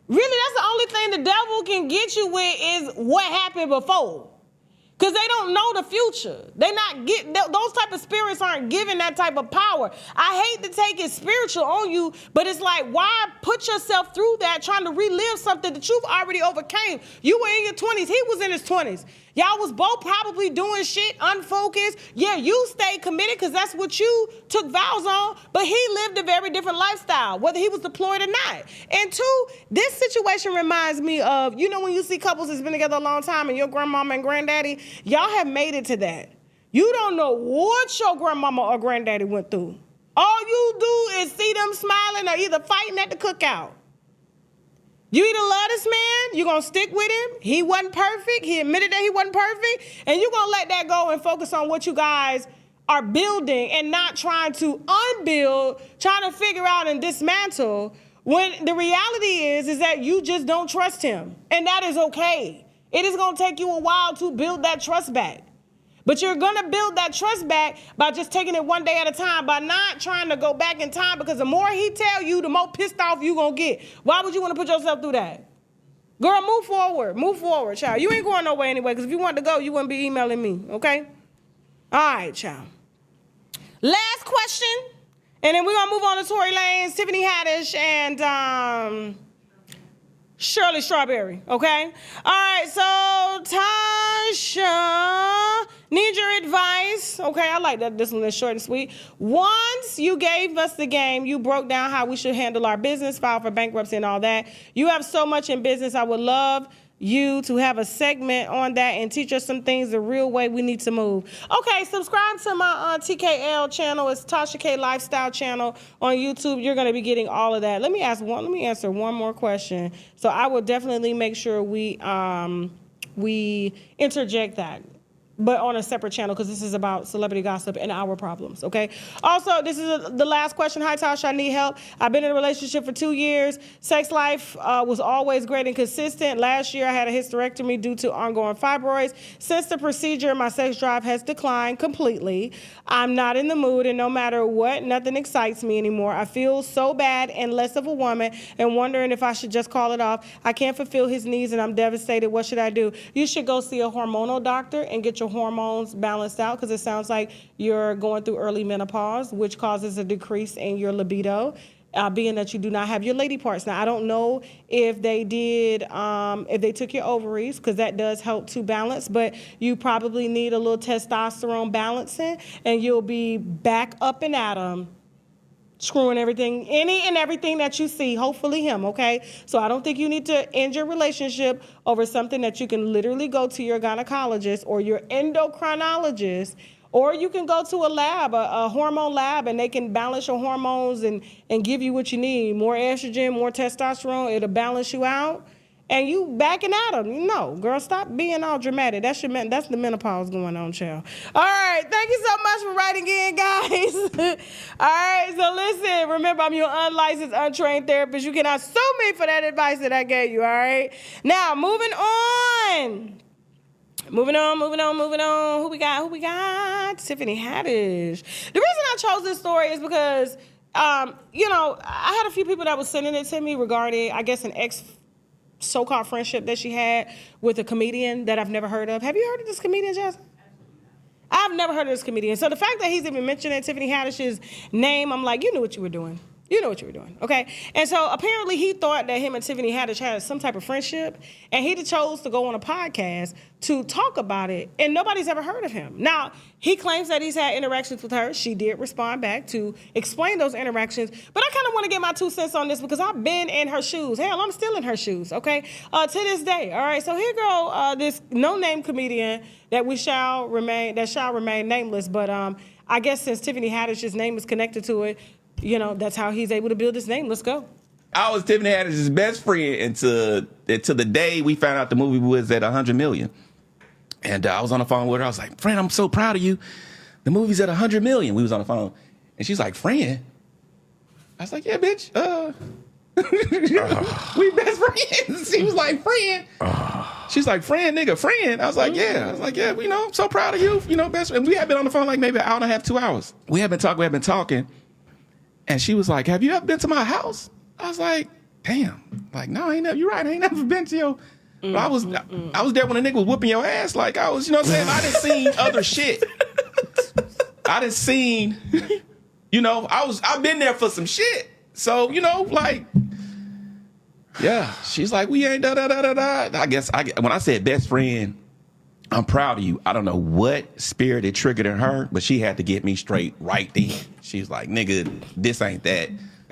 Really, that's the only thing the devil can get you with is what happened before. Because they don't know the future. Those type of spirits aren't given that type of power. I hate to take it spiritual on you, but it's like, why put yourself through that trying to relive something that you've already overcame? You were in your 20s. He was in his 20s. Y'all was both probably doing shit unfocused. Yeah, you stayed committed because that's what you took vows on, but he lived a very different lifestyle, whether he was deployed or not. And two, this situation reminds me of, you know, when you see couples that's been together a long time and your grandmama and granddaddy, y'all have made it to that. You don't know what your grandmama or granddaddy went through. All you do is see them smiling or either fighting at the cookout. You either love this man, you're going to stick with him. He wasn't perfect. He admitted that he wasn't perfect. And you're going to let that go and focus on what you guys are building and not trying to unbuild, trying to figure out and dismantle, when the reality is that you just don't trust him. And that is okay. It is going to take you a while to build that trust back. But you're going to build that trust back by just taking it one day at a time, by not trying to go back in time, because the more he tell you, the more pissed off you going to get. Why would you want to put yourself through that? Girl, move forward. Move forward, child. You ain't going nowhere anyway, because if you wanted to go, you wouldn't be emailing me, okay? All right, child. Last question, and then we're going to move on to Tory Lanez, Tiffany Haddish, and Shirley Strawberry, okay? All right, so Tasha, need your advice. Okay, I like that. This one is short and sweet. Once you gave us the game, you broke down how we should handle our business, file for bankruptcy and all that. You have so much in business. I would love you to have a segment on that and teach us some things the real way we need to move. Okay, subscribe to my TKL channel. It's Tasha K Lifestyle channel on YouTube. You're going to be getting all of that. Let me answer one more question. So I will definitely make sure we interject that, but on a separate channel, because this is about celebrity gossip and our problems, okay? Also, this is the last question. Hi, Tasha, I need help. I've been in a relationship for 2 years. Sex life was always great and consistent. Last year, I had a hysterectomy due to ongoing fibroids. Since the procedure, my sex drive has declined completely. I'm not in the mood, and no matter what, nothing excites me anymore. I feel so bad and less of a woman and wondering if I should just call it off. I can't fulfill his needs, and I'm devastated. What should I do? You should go see a hormonal doctor and get your hormones balanced out, because it sounds like you're going through early menopause, which causes a decrease in your libido, being that you do not have your lady parts. Now, I don't know if they did, if they took your ovaries, because that does help to balance, but you probably need a little testosterone balancing, and you'll be back up and at 'em, screwing everything, any and everything that you see, hopefully him, okay? So I don't think you need to end your relationship over something that you can literally go to your gynecologist or your endocrinologist, or you can go to a lab, a hormone lab, and they can balance your hormones and give you what you need. More estrogen, more testosterone, it'll balance you out. and you backing at him. No, girl, stop being all dramatic. That's the menopause going on, child. All right, thank you so much for writing in, guys. All right, so listen, remember, I'm your unlicensed, untrained therapist. You cannot sue me for that advice that I gave you, all right? Now, moving on. Moving on. Who we got? Tiffany Haddish. The reason I chose this story is because, I had a few people that was sending it to me regarding, I guess, an so-called friendship that she had with a comedian that I've never heard of. Have you heard of this comedian, Jasmine? I've never heard of this comedian. So the fact that he's even mentioning Tiffany Haddish's name, I'm like, you knew what you were doing. You know what you were doing, okay? And so apparently he thought that him and Tiffany Haddish had some type of friendship, and he chose to go on a podcast to talk about it, and nobody's ever heard of him. Now, he claims that he's had interactions with her. She did respond back to explain those interactions, but I kind of want to get my 2 cents on this because I've been in her shoes. Hell, I'm still in her shoes, okay? To this day, all right? So here go this no-name comedian that shall remain nameless, but I guess since Tiffany Haddish's name is connected to it, that's how he's able to build his name. Let's go.
I was Tiffany Haddish's best friend until the day we found out the movie was at 100 million. And I was on the phone with her. I was like, friend, I'm so proud of you. The movie's at 100 million. We was on the phone. And she's like, friend? I was like, yeah, bitch. We best friends. She was like, friend. She's like, friend, nigga, friend. I was like, yeah. I was like, yeah, I'm so proud of you. Best friend. We had been on the phone like maybe an hour and a half, 2 hours. We had been talking. And she was like, have you ever been to my house? I was like, damn. Like, no, I ain't never, you're right. I ain't never been to your, I was there when a nigga was whooping your ass. Like, I was, what I'm saying? I done seen other shit. I done seen, I've been there for some shit. So, yeah. She's like, we ain't da-da-da-da-da. I guess when I said best friend, I'm proud of you. I don't know what spirit it triggered in her, but she had to get me straight right then. She's like, nigga, this ain't that.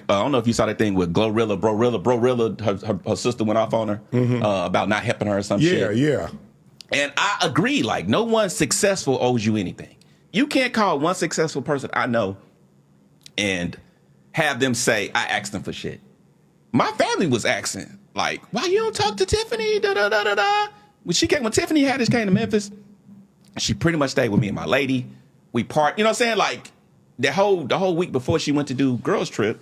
I don't know if you saw that thing with Glorilla, Brorilla, her sister went off on her about not helping her or some shit. Yeah. And I agree, like, no one successful owes you anything. You can't call one successful person I know and have them say, I asked them for shit. My family was asking, like, why you don't talk to Tiffany? Da-da-da-da-da. When Tiffany Haddish came to Memphis, she pretty much stayed with me and my lady. We part, you know what I'm saying? Like, the whole week before she went to do girls trip,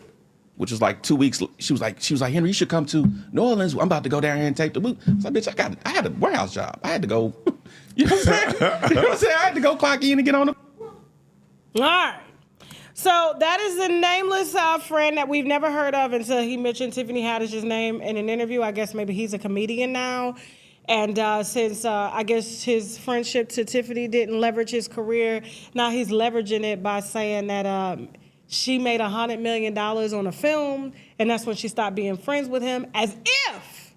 which was like 2 weeks, she was like, Henry, you should come to New Orleans. I'm about to go down here and take the boot. I was like, bitch, I had a warehouse job. I had to go, you know what I'm saying? You know what I'm saying? I had to go clock in and get on the.
All right. So that is a nameless friend that we've never heard of until he mentioned Tiffany Haddish's name in an interview. I guess maybe he's a comedian now. And since I guess his friendship to Tiffany didn't leverage his career, now he's leveraging it by saying that she made $100 million on a film, and that's when she stopped being friends with him, as if,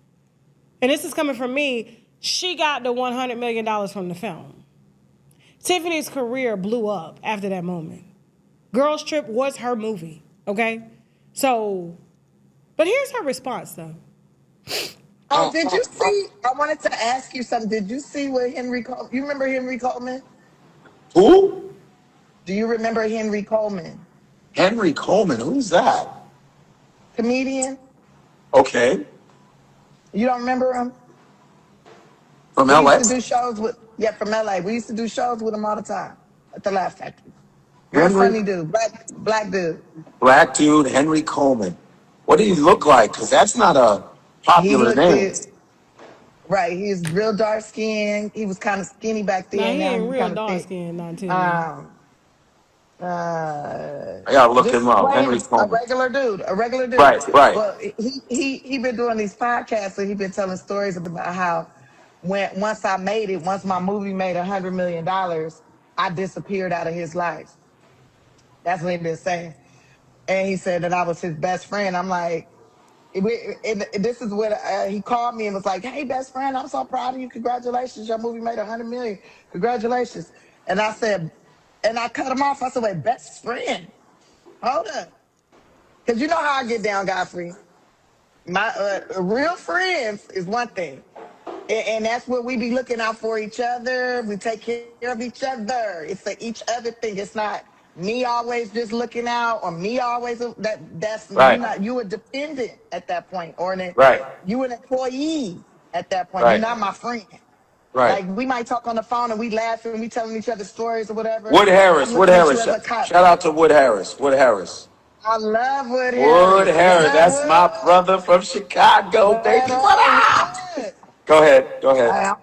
and this is coming from me, she got the $100 million from the film. Tiffany's career blew up after that moment. Girls Trip was her movie, okay? So, but here's her response, though.
Oh, did you see? I wanted to ask you something. Did you see what Henry Coleman? You remember Henry Coleman?
Who?
Do you remember Henry Coleman?
Henry Coleman? Who's that?
Comedian.
Okay.
You don't remember him?
From
We
LA?
used to do shows with. Yeah, from LA. We used to do shows with him all the time at the Laugh Factory. Real
Henry?
funny dude, black dude.
Black dude, Henry Coleman. What did he look like? Because that's not a popular name.
Right, he's real dark skinned. He was kind of skinny back then.
Now, he ain't real
kinda
dark
thick.
skinned, not too.
I gotta look him up. Henry
A
Coleman.
regular dude.
Right.
Well, he been doing these podcasts, so he been telling stories about how once my movie made $100 million, I disappeared out of his life. That's what he been saying. And he said that I was his best friend. I'm like, and this is what he called me and was like, hey, best friend, I'm so proud of you. Congratulations. Your movie made $100 million. Congratulations. And I said, and I cut him off. I said, wait, best friend? Hold up. Because you know how I get down, Godfrey. My real friends is one thing. And that's what we be looking out for each other. We take care of each other. It's a each other thing. It's not me always just looking out, or me always that's
Right.
you a dependent at that point, or
Right.
you an employee at that point. You're
Right.
not my friend.
Right.
Like, we might talk on the phone and we laughing and we telling each other stories or whatever.
Wood Harris.
I'm
Wood
looking at you
Harris.
as a cop.
Shout out to Wood Harris. Wood Harris.
I love Wood
Wood
Harris.
Harris.
What
That's
up,
my
Wood?
brother from Chicago,
What
baby.
up,
What up?
Wood?
Go ahead. Go ahead.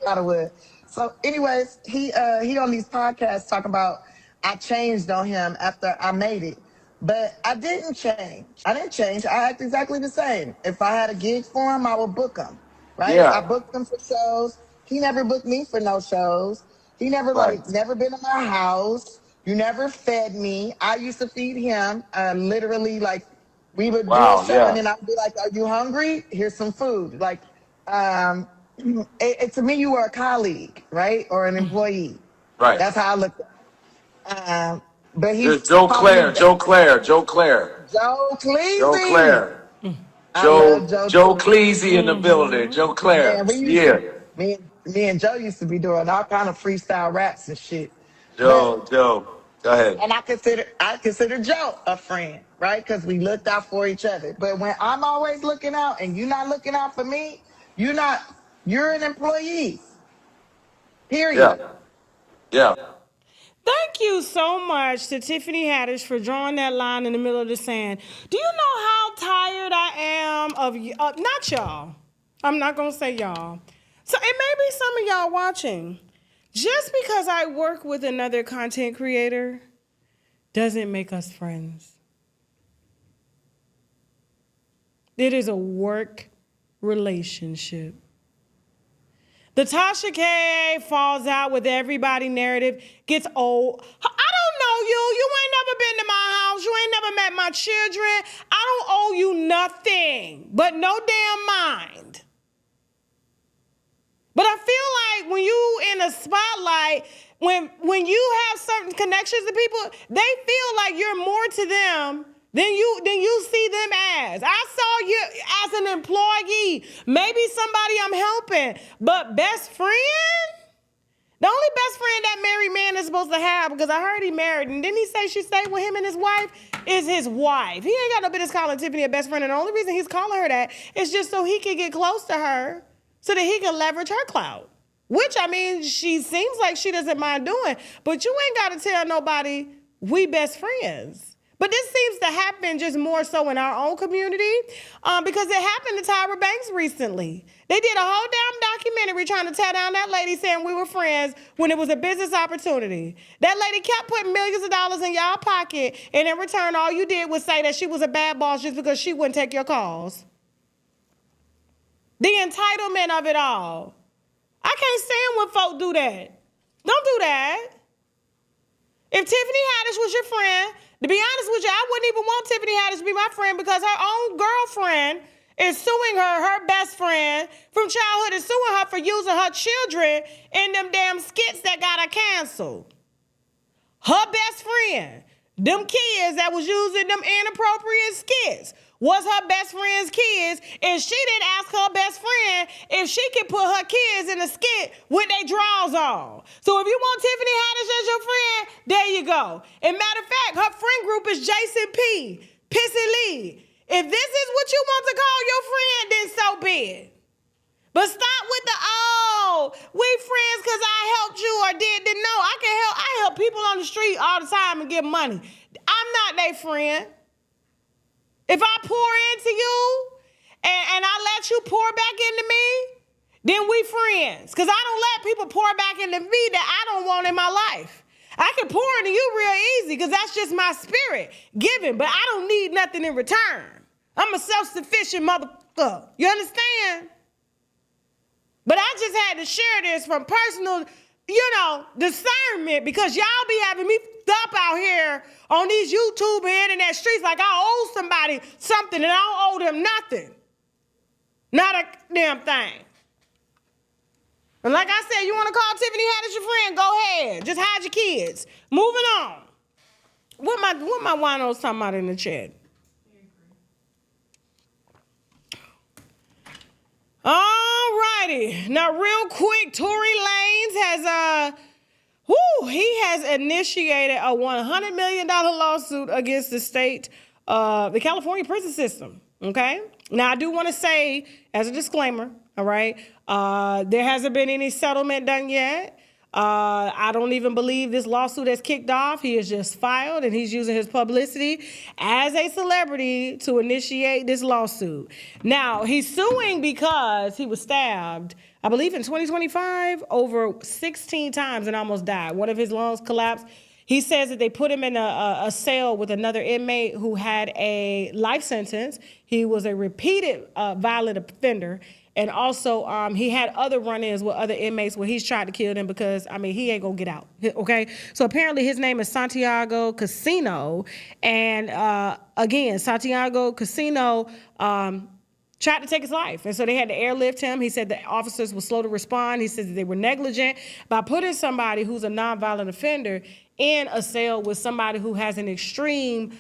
Out of Wood. So, anyways, he on these podcasts talking about I changed on him after I made it. But I didn't change. I act exactly the same. If I had a gig for him, I would book him. Right?
Yeah.
I booked him for shows. He never booked me for no shows. He never
Right.
never been in my house. You never fed me. I used to feed him. Literally, like, we would do
Wow,
a show
yeah.
and then I'd be like, "Are you hungry? Here's some food." Like, to me, you were a colleague, right, or an employee.
Right.
That's how I looked at it. But he's
There's Joe Claire.
Joe
Cleese.
Joe
Claire.
I love
Joe Cleese in the building. Joe Claire.
Man, we used
Yeah.
to, me and Joe used to be doing all kind of freestyle raps and shit.
Joe. Go ahead.
And I consider Joe a friend, right? Because we looked out for each other. But when I'm always looking out and you're not looking out for me, you're an employee. Period.
Yeah. Yeah.
Thank you so much to Tiffany Haddish for drawing that line in the middle of the sand. Do you know how tired I am of not y'all. I'm not going to say y'all. So it may be some of y'all watching. Just because I work with another content creator doesn't make us friends. It is a work relationship. The Tasha K falls out with everybody narrative gets old. I don't know you. You ain't never been to my house. You ain't never met my children. I don't owe you nothing but no damn mind. But I feel like when you in a spotlight, when you have certain connections to people, they feel like you're more to them than you see them as. I saw you as an employee, maybe somebody I'm helping, but best friend? The only best friend that married man is supposed to have, because I heard he married, and didn't he say she stayed with him and his wife? Is his wife. He ain't got no business calling Tiffany a best friend, and the only reason he's calling her that is just so he can get close to her, so that he can leverage her clout. Which, I mean, she seems like she doesn't mind doing, but you ain't got to tell nobody we best friends. But this seems to happen just more so in our own community because it happened to Tyra Banks recently. They did a whole damn documentary trying to tear down that lady saying we were friends when it was a business opportunity. That lady kept putting millions of dollars in y'all pocket, and in return, all you did was say that she was a bad boss just because she wouldn't take your calls. The entitlement of it all. I can't stand when folk do that. Don't do that. If Tiffany Haddish was your friend, to be honest with you, I wouldn't even want Tiffany Haddish to be my friend because her own girlfriend is suing her best friend from childhood, is suing her for using her children in them damn skits that got her canceled. Her best friend, them kids that was using them inappropriate skits, was her best friend's kids, and she didn't ask her best friend if she could put her kids in a skit with their drawers on. So if you want Tiffany Haddish as your friend, there you go. And matter of fact, her friend group is Jason P, Pissy Lee. If this is what you want to call your friend, then so be it. But stop with the, we friends because I helped you or did. No, I help people on the street all the time and give money. I'm not their friend. If I pour into you and I let you pour back into me, then we friends. Because I don't let people pour back into me that I don't want in my life. I can pour into you real easy because that's just my spirit giving, but I don't need nothing in return. I'm a self-sufficient motherfucker. You understand? But I just had to share this from personal, discernment because y'all be having me up out here on these YouTube and internet streets like I owe somebody something and I don't owe them nothing. Not a damn thing. And like I said, you want to call Tiffany Haddish your friend, go ahead. Just hide your kids. Moving on. What my winos talking about in the chat? All righty. Now, real quick, Tory Lanez has He has initiated a $100 million lawsuit against the state, the California prison system. Okay. Now, I do want to say, as a disclaimer, all right, there hasn't been any settlement done yet. I don't even believe this lawsuit has kicked off. He has just filed, and he's using his publicity as a celebrity to initiate this lawsuit. Now, he's suing because he was stabbed, I believe in 2025, over 16 times and almost died. One of his lungs collapsed. He says that they put him in a cell with another inmate who had a life sentence. He was a repeated violent offender. And also, he had other run-ins with other inmates where he's tried to kill them because, he ain't gonna get out, okay? So apparently his name is Santiago Casino. And again, Santiago Casino tried to take his life. And so they had to airlift him. He said the officers were slow to respond. He said that they were negligent by putting somebody who's a nonviolent offender in a cell with somebody who has an extreme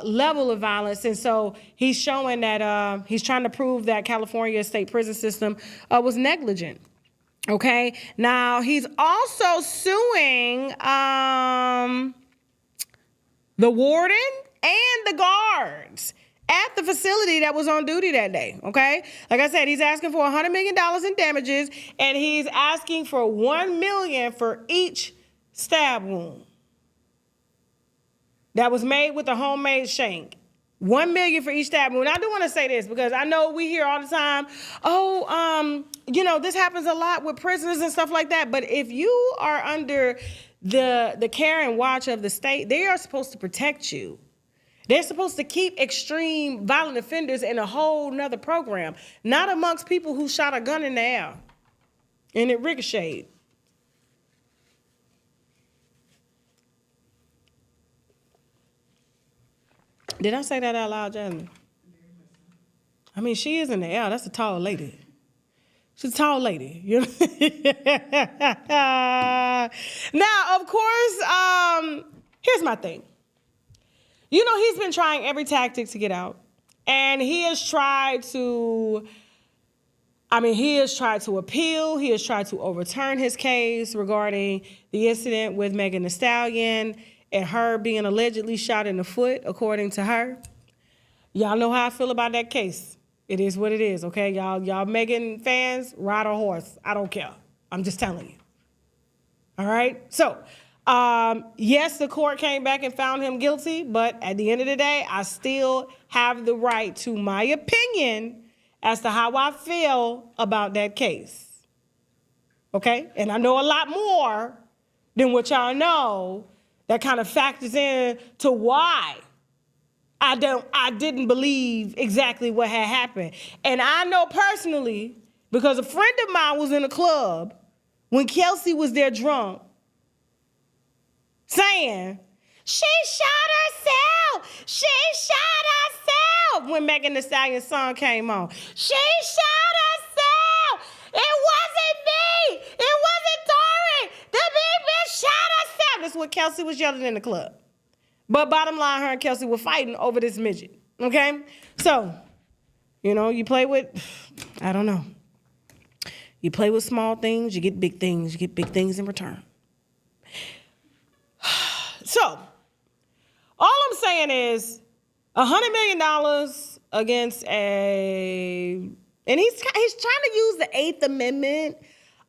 level of violence. And so he's showing that he's trying to prove that California state prison system was negligent. Okay. Now he's also suing the warden and the guards at the facility that was on duty that day. Okay. Like I said, he's asking for $100 million in damages, and he's asking for $1 million for each stab wound that was made with a homemade shank. $1 million for each stab wound. I do want to say this because I know we hear all the time, this happens a lot with prisoners and stuff like that. But if you are under the care and watch of the state, they are supposed to protect you. They're supposed to keep extreme violent offenders in a whole nother program, not amongst people who shot a gun in the air and it ricocheted. Did I say that out loud, Jasmine? She is in the air. That's a tall lady. She's a tall lady. You know? Now, of course, here's my thing. He's been trying every tactic to get out. And he has tried to appeal. He has tried to overturn his case regarding the incident with Megan Thee Stallion and her being allegedly shot in the foot, according to her. Y'all know how I feel about that case. It is what it is, okay? Y'all Megan fans, ride a horse. I don't care. I'm just telling you. All right? So, yes, the court came back and found him guilty, but at the end of the day, I still have the right to my opinion as to how I feel about that case. Okay? And I know a lot more than what y'all know that kind of factors in to why I didn't believe exactly what had happened. And I know personally, because a friend of mine was in a club when Kelsey was there drunk, saying, she shot herself when Megan Thee Stallion's song came on. She shot herself. It wasn't me. It wasn't Tory. The big bitch shot herself. That's what Kelsey was yelling in the club. But bottom line, her and Kelsey were fighting over this midget. Okay? So, you play with, I don't know. You play with small things, you get big things. You get big things in return. So, all I'm saying is $100 million against and he's trying to use the 8th Amendment,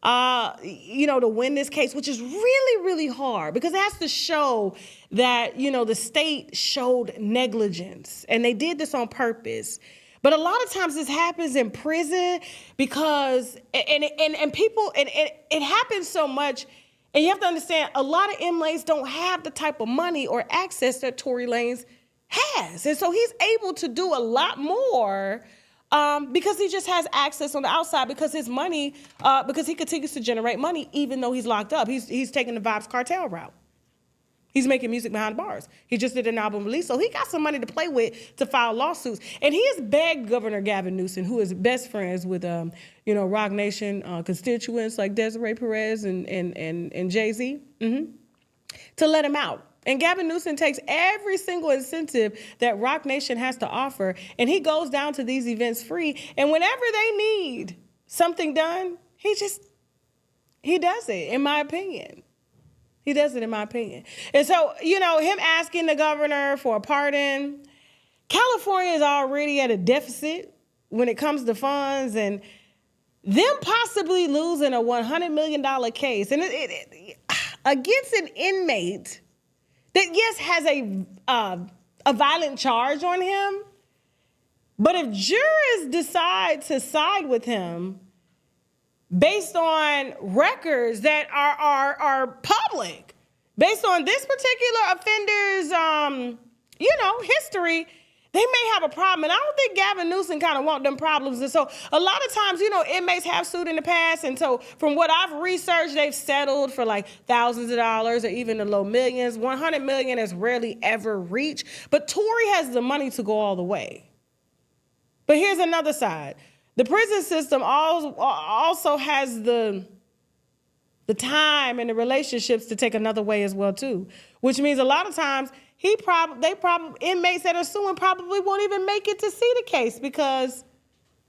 to win this case, which is really, really hard because it has to show that, the state showed negligence and they did this on purpose. But a lot of times this happens in prison because, and people, and it happens so much. And you have to understand, a lot of inmates don't have the type of money or access that Tory Lanez has. And so he's able to do a lot more because he just has access on the outside because his money, because he continues to generate money even though he's locked up. He's taking the Vibes Cartel route. He's making music behind bars. He just did an album release, so he got some money to play with to file lawsuits. And he has begged Governor Gavin Newsom, who is best friends with, Roc Nation constituents like Desiree Perez and Jay-Z, to let him out. And Gavin Newsom takes every single incentive that Roc Nation has to offer, and he goes down to these events free. And whenever they need something done, he does it, in my opinion. He doesn't, in my opinion. And so, him asking the governor for a pardon, California is already at a deficit when it comes to funds, and them possibly losing a $100 million case and against an inmate that, yes, has a violent charge on him. But if jurors decide to side with him based on records that are public, based on this particular offender's, history, they may have a problem. And I don't think Gavin Newsom kind of want them problems. And so a lot of times, inmates have sued in the past. And so from what I've researched, they've settled for like thousands of dollars or even the low millions. 100 million is rarely ever reached. But Tory has the money to go all the way. But here's another side. The prison system also has the time and the relationships to take another way as well, too. Which means a lot of times inmates that are suing probably won't even make it to see the case because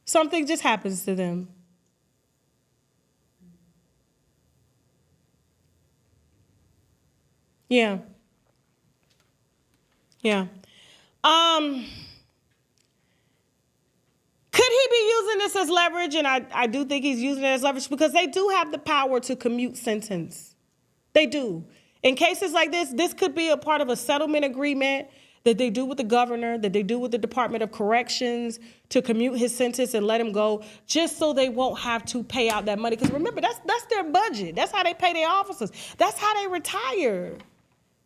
something just happens to them. Yeah. Could he be using this as leverage? And I do think he's using it as leverage because they do have the power to commute sentence. They do. In cases like this could be a part of a settlement agreement that they do with the governor, that they do with the Department of Corrections to commute his sentence and let him go just so they won't have to pay out that money. Because remember, that's their budget. That's how they pay their officers. That's how they retire.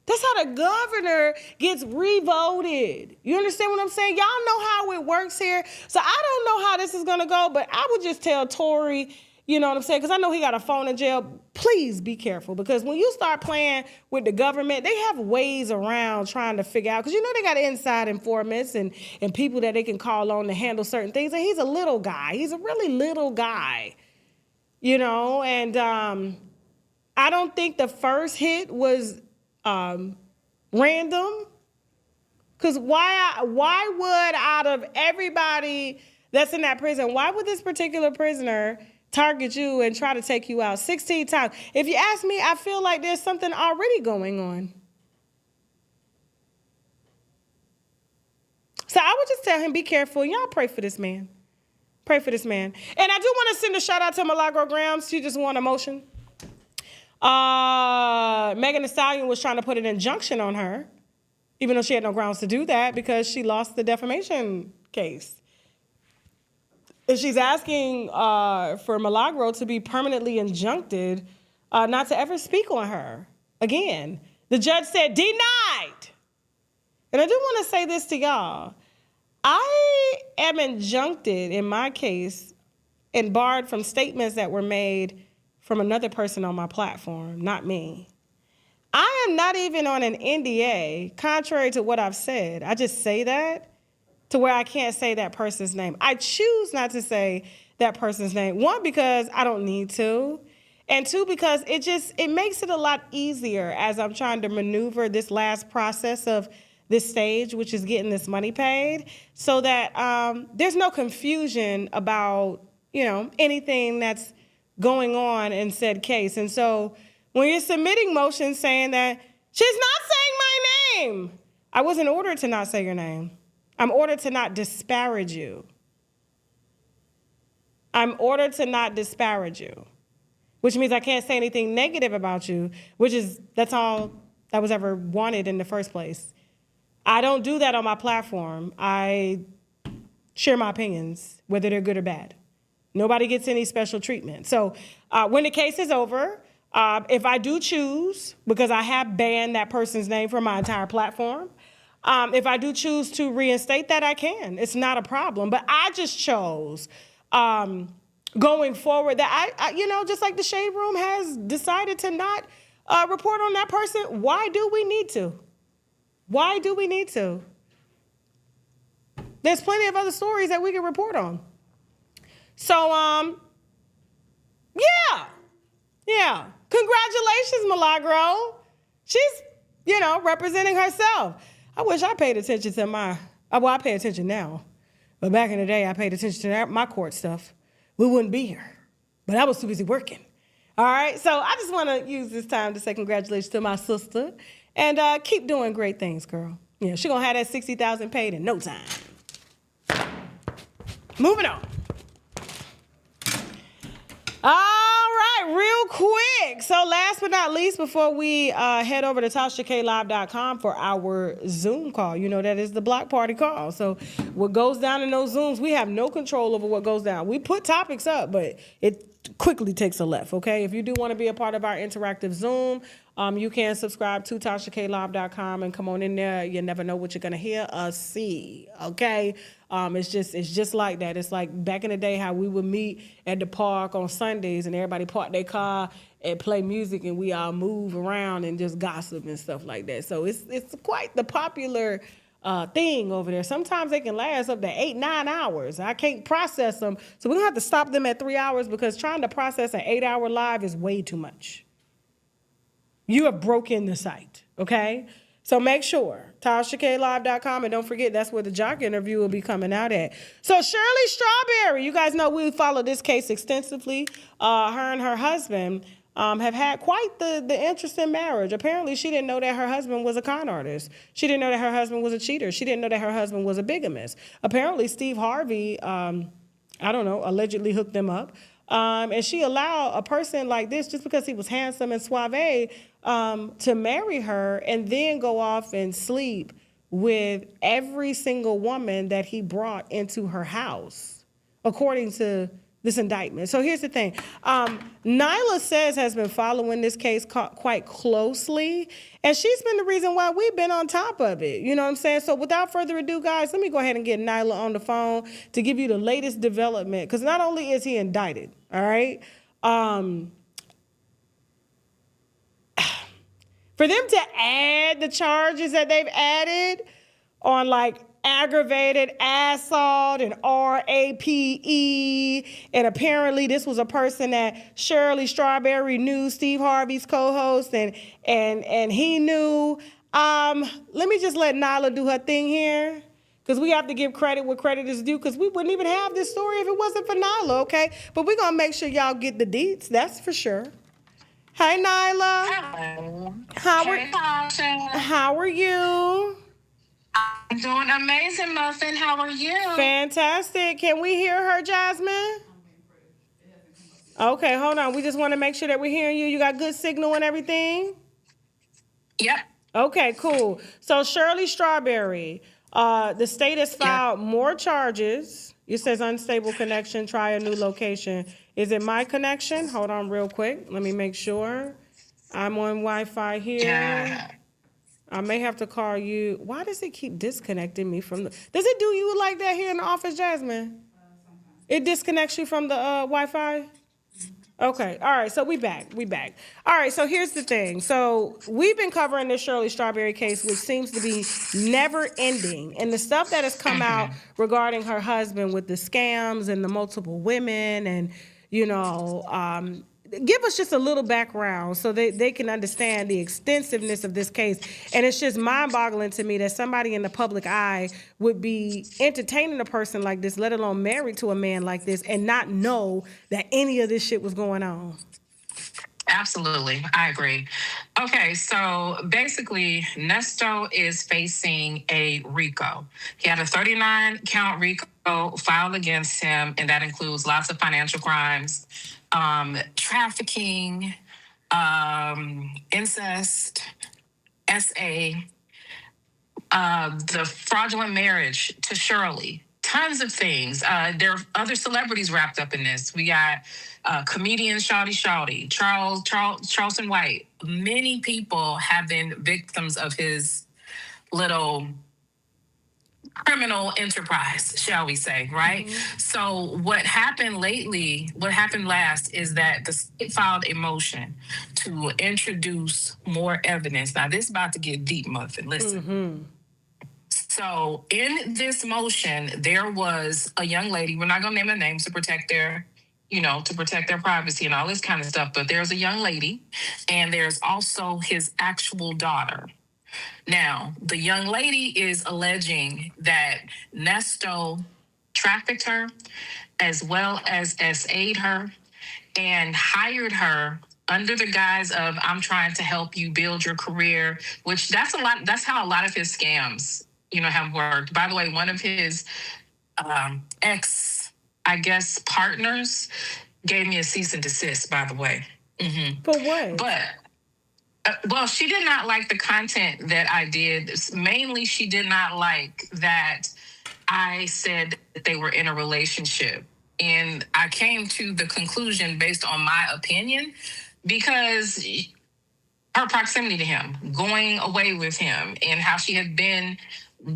That's how the governor gets revoted. You understand what I'm saying? Y'all know how it works here. So I don't know how this is going to go, but I would just tell Tory, you know what I'm saying? Because I know he got a phone in jail. Please be careful because when you start playing with the government, they have ways around trying to figure out. Because they got inside informants and people that they can call on to handle certain things. And he's a little guy. He's a really little guy, And I don't think the first hit was random. Because why would out of everybody that's in that prison, why would this particular prisoner target you and try to take you out 16 times? If you ask me, I feel like there's something already going on. So I would just tell him, be careful. Y'all pray for this man. Pray for this man. And I do want to send a shout out to Milagro Grams. She just won a motion. Megan Thee Stallion was trying to put an injunction on her, even though she had no grounds to do that because she lost the defamation case. And she's asking for Milagro to be permanently injuncted not to ever speak on her again. The judge said, denied. And I do want to say this to y'all. I am injuncted in my case and barred from statements that were made from another person on my platform, not me. I am not even on an NDA, contrary to what I've said. I just say that to where I can't say that person's name. I choose not to say that person's name. One, because I don't need to. And two, because it makes it a lot easier as I'm trying to maneuver this last process of this stage, which is getting this money paid, so that there's no confusion about, anything that's going on in said case. And so when you're submitting motions saying that she's not saying my name, I wasn't ordered to not say your name. I'm ordered to not disparage you. I'm ordered to not disparage you, which means I can't say anything negative about you, that's all that was ever wanted in the first place. I don't do that on my platform. I share my opinions, whether they're good or bad. Nobody gets any special treatment. So when the case is over, if I do choose, because I have banned that person's name from my entire platform, if I do choose to reinstate that, I can. It's not a problem. But I just chose going forward that I just like the Shade Room has decided to not report on that person. Why do we need to? Why do we need to? There's plenty of other stories that we can report on. So, yeah. Congratulations, Milagro. She's, representing herself. I wish I paid attention to I pay attention now. But back in the day, I paid attention to my court stuff. We wouldn't be here. But I was too busy working. All right, so I just want to use this time to say congratulations to my sister, and keep doing great things, girl. Yeah, she gonna have that 60,000 paid in no time. Moving on. All right, real quick. So last but not least, before we head over to TashaKLive.com for our Zoom call, you know that is the block party call. So what goes down in those Zooms, we have no control over what goes down. We put topics up, but it quickly takes a left, okay? If you do want to be a part of our interactive Zoom, you can subscribe to TashaKLive.com and come on in there. You never know what you're gonna hear or see, okay? It's just like that. It's like back in the day how we would meet at the park on Sundays and everybody park their car and play music and we all move around and just gossip and stuff like that. So it's quite the popular thing over there. Sometimes they can last up to 8-9 hours. I can't process them, so we're gonna have to stop them at 3 hours because trying to process an 8-hour live is way too much. You have broken the site, okay? So make sure, TashaKLive.com, and don't forget that's where the Jock interview will be coming out at. So Shirley Strawberry, you guys know we follow this case extensively. Her and her husband have had quite the interesting marriage. Apparently, she didn't know that her husband was a con artist. She didn't know that her husband was a cheater. She didn't know that her husband was a bigamist. Apparently, Steve Harvey, allegedly hooked them up. And she allowed a person like this, just because he was handsome and suave, to marry her and then go off and sleep with every single woman that he brought into her house, according to this indictment. So here's the thing. Nyla says has been following this case quite closely, and she's been the reason why we've been on top of it. You know what I'm saying? So without further ado, guys, let me go ahead and get Nyla on the phone to give you the latest development, because not only is he indicted, all right, for them to add the charges that they've added on like aggravated assault and RAPE, and apparently this was a person that Shirley Strawberry knew, Steve Harvey's co-host, and he knew. Let me just let Nyla do her thing here, because we have to give credit where credit is due, because we wouldn't even have this story if it wasn't for Nyla, okay? But we're gonna make sure y'all get the deets, that's for sure. Hey, Nyla.
Hello.
How are you?
I'm doing amazing, Muffin. How are you?
Fantastic. Can we hear her, Jasmine? Okay, hold on. We just want to make sure that we're hearing you. You got good signal and everything?
Yep.
Okay, cool. So Shirley Strawberry, the state has filed more charges. It says unstable connection, try a new location. Is it my connection? Hold on real quick. Let me make sure. I'm on Wi-Fi here.
Yeah.
I may have to call you. Why does it keep disconnecting me from the... Does it do you like that here in the office, Jasmine? It disconnects you from the Wi-Fi? Okay, all right, so we back. All right, so here's the thing. So we've been covering this Shirley Strawberry case, which seems to be never ending. And the stuff that has come out regarding her husband with the scams and the multiple women and, you know, give us just a little background so they can understand the extensiveness of this case. And it's just mind-boggling to me that somebody in the public eye would be entertaining a person like this, let alone married to a man like this, and not know that any of this shit was going on.
Absolutely. I agree. Okay, so basically, Nesto is facing a RICO. He had a 39-count RICO filed against him, and that includes lots of financial crimes, trafficking, incest, SA, the fraudulent marriage to Shirley, tons of things. There are other celebrities wrapped up in this. We got comedian Shawty, Charleston White. Many people have been victims of his little criminal enterprise, shall we say, right? Mm-hmm. So what happened last is that the state filed a motion to introduce more evidence. Now, this is about to get deep, Muffin. Listen. Mm-hmm. So in this motion, there was a young lady, we're not going to name their names to protect their privacy and all this kind of stuff, but there's a young lady, and there's also his actual daughter. Now, the young lady is alleging that Nesto trafficked her as well as SA'd her and hired her under the guise of I'm trying to help you build your career, which that's how a lot of his scams, have worked. By the way, one of his ex, I guess, partners gave me a cease and desist, by the way.
For what?
But well, she did not like the content that I did. Mainly, she did not like that I said that they were in a relationship. And I came to the conclusion based on my opinion because her proximity to him, going away with him, and how she had been,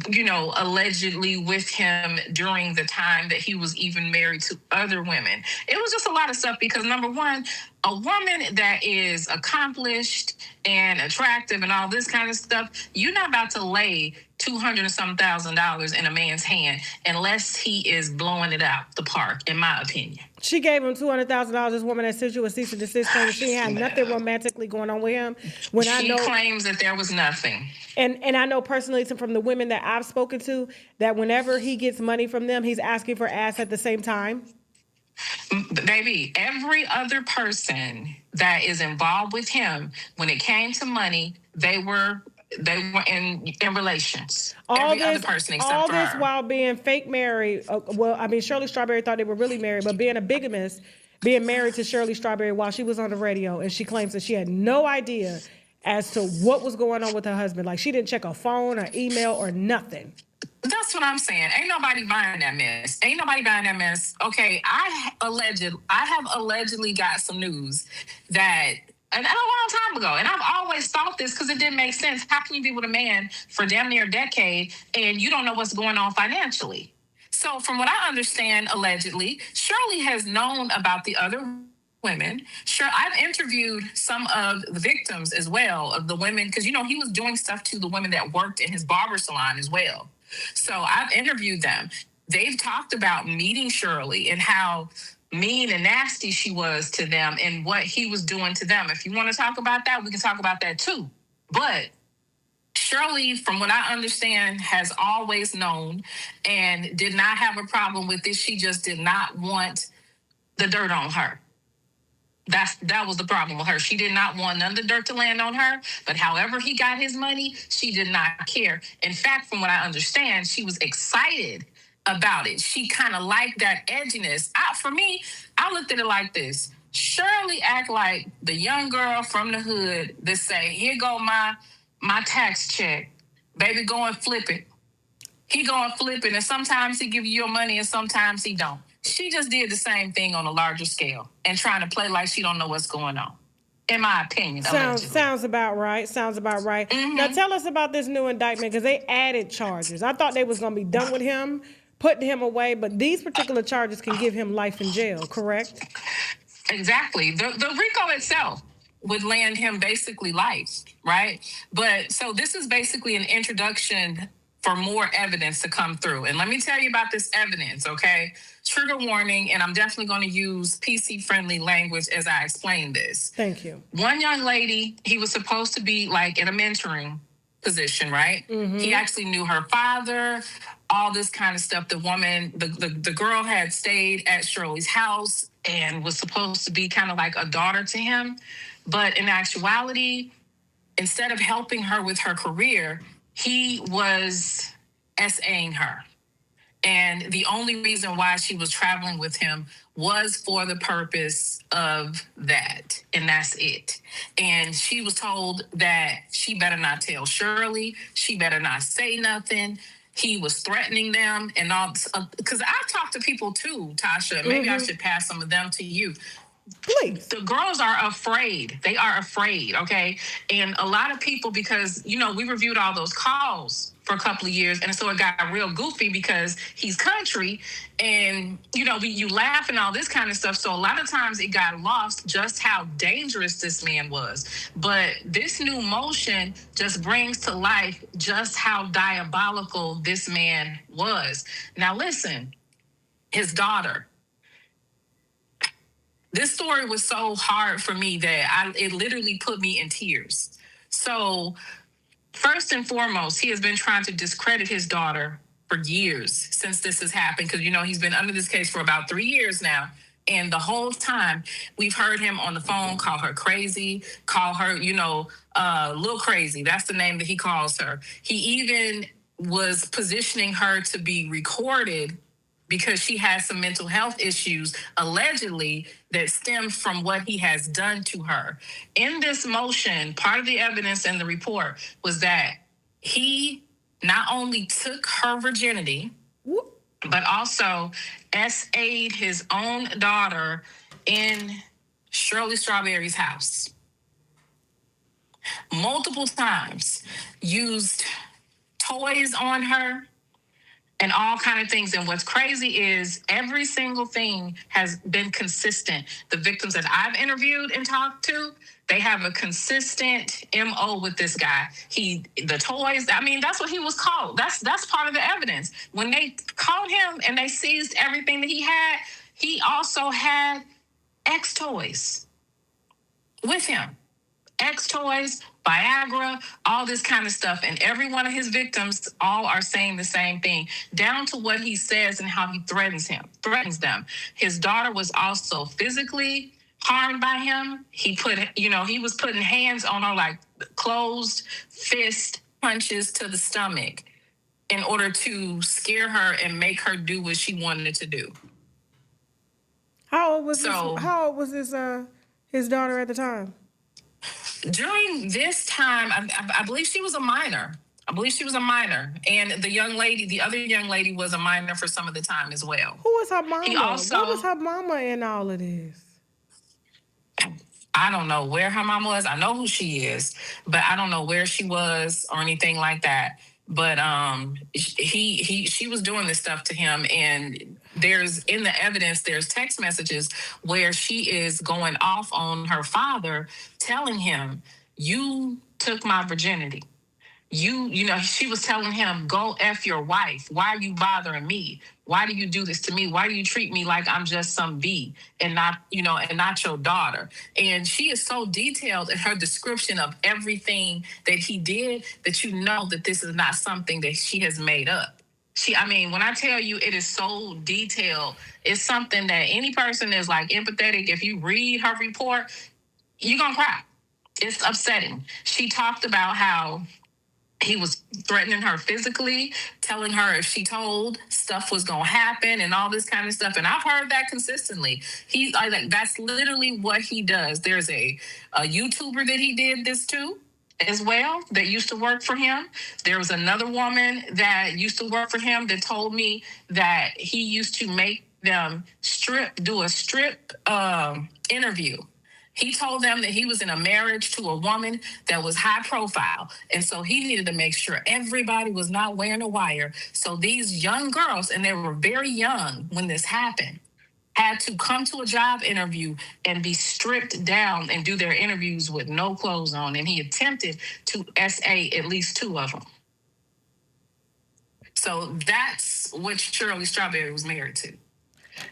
allegedly with him during the time that he was even married to other women. It was just a lot of stuff because, number one, a woman that is accomplished and attractive and all this kind of stuff, you're not about to lay $200 and some $1,000 in a man's hand unless he is blowing it out the park, in my opinion.
She gave him $200,000. This woman that sent you a cease and desist claim she had nothing romantically going on with him.
She claims that there was nothing.
And I know personally from the women that I've spoken to that whenever he gets money from them, he's asking for ass at the same time.
Baby, every other person that is involved with him, when it came to money, they were in relations. Every other person except
all
for
this
her.
while being fake married. Shirley Strawberry thought they were really married, but being a bigamist, being married to Shirley Strawberry while she was on the radio, and she claims that she had no idea as to what was going on with her husband. Like, she didn't check her phone or email or nothing.
That's what I'm saying. Ain't nobody buying that mess. Okay, I have allegedly got some news that, and a long time ago, and I've always thought this because it didn't make sense. How can you be with a man for damn near a decade and you don't know what's going on financially? So from what I understand, allegedly, Shirley has known about the other women. Sure, I've interviewed some of the victims as well, of the women, because, he was doing stuff to the women that worked in his barber salon as well. So I've interviewed them. They've talked about meeting Shirley and how mean and nasty she was to them and what he was doing to them. If you want to talk about that, we can talk about that too. But Shirley, from what I understand, has always known and did not have a problem with this. She just did not want the dirt on her. That was the problem with her. She did not want none of the dirt to land on her, but however he got his money, she did not care. In fact, from what I understand, she was excited about it. She kind of liked that edginess. For me, I looked at it like this. Shirley act like the young girl from the hood that say, here go my tax check. Baby, go and flip it. He go and flip it, and sometimes he give you your money and sometimes he don't. She just did the same thing on a larger scale and trying to play like she don't know what's going on, in my opinion.
Sounds about right. Mm-hmm. Now tell us about this new indictment, because they added charges. I thought they was going to be done with him, putting him away, but these particular charges can give him life in jail, correct?
Exactly. The RICO itself would land him basically life, right? But so this is basically an introduction for more evidence to come through. And let me tell you about this evidence, okay? Trigger warning, and I'm definitely going to use PC-friendly language as I explain this.
Thank you.
One young lady, he was supposed to be like in a mentoring position, right? Mm-hmm. He actually knew her father, all this kind of stuff. The woman, the girl had stayed at Shirley's house and was supposed to be kind of like a daughter to him. But in actuality, instead of helping her with her career, he was SAing her. And the only reason why she was traveling with him was for the purpose of that. And that's it. And she was told that she better not tell Shirley. She better not say nothing. He was threatening them and all. Because I've talked to people too, Tasha. Maybe I should pass some of them to you.
Please.
The girls are afraid. They are afraid, okay? And a lot of people, because, we reviewed all those calls for a couple of years, and so it got real goofy because he's country, and, you laugh and all this kind of stuff. So a lot of times it got lost just how dangerous this man was. But this new motion just brings to life just how diabolical this man was. Now, listen, his daughter. This story was so hard for me that it literally put me in tears. So first and foremost, he has been trying to discredit his daughter for years since this has happened. Because, he's been under this case for about 3 years now. And the whole time we've heard him on the phone call her crazy, call her, Lil Crazy. That's the name that he calls her. He even was positioning her to be recorded because she has some mental health issues, allegedly, that stem from what he has done to her. In this motion, part of the evidence in the report was that he not only took her virginity, but also SA'd his own daughter in Shirley Strawberry's house. Multiple times, used toys on her, and all kind of things. And what's crazy is every single thing has been consistent. The victims that I've interviewed and talked to, they have a consistent MO with this guy. The toys, I mean, that's what he was called. That's part of the evidence. When they caught him and they seized everything that he also had X toys with him. X toys, Viagra, all this kind of stuff. And every one of his victims all are saying the same thing, down to what he says and how he threatens them. His daughter was also physically harmed by him. He was putting hands on her, like closed fist punches to the stomach, in order to scare her and make her do what she wanted to do.
How old was his daughter at the time?
During this time, I believe she was a minor. And the other young lady was a minor for some of the time as well.
Who was her mama? What was her mama in all of this?
I don't know where her mama was. I know who she is, but I don't know where she was or anything like that. But she was doing this stuff to him, and in the evidence, there's text messages where she is going off on her father, telling him, "You took my virginity. She was telling him, go F your wife. Why are you bothering me? Why do you do this to me? Why do you treat me like I'm just some B and not your daughter?" And she is so detailed in her description of everything that he did that you know that this is not something that she has made up. When I tell you it is so detailed, it's something that any person is like empathetic. If you read her report, you're going to cry. It's upsetting. She talked about how he was threatening her physically, telling her if she told, stuff was going to happen and all this kind of stuff. And I've heard that consistently. That's literally what he does. There's a YouTuber that he did this to as well that used to work for him. There was another woman that used to work for him that told me that he used to make them do a strip interview. He told them that he was in a marriage to a woman that was high profile. And so he needed to make sure everybody was not wearing a wire. So these young girls, and they were very young when this happened, had to come to a job interview and be stripped down and do their interviews with no clothes on. And he attempted to SA at least 2 of them. So that's what Shirley Strawberry was married to.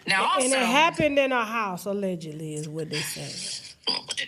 Now, also,
and it happened in a house, allegedly, is what they say.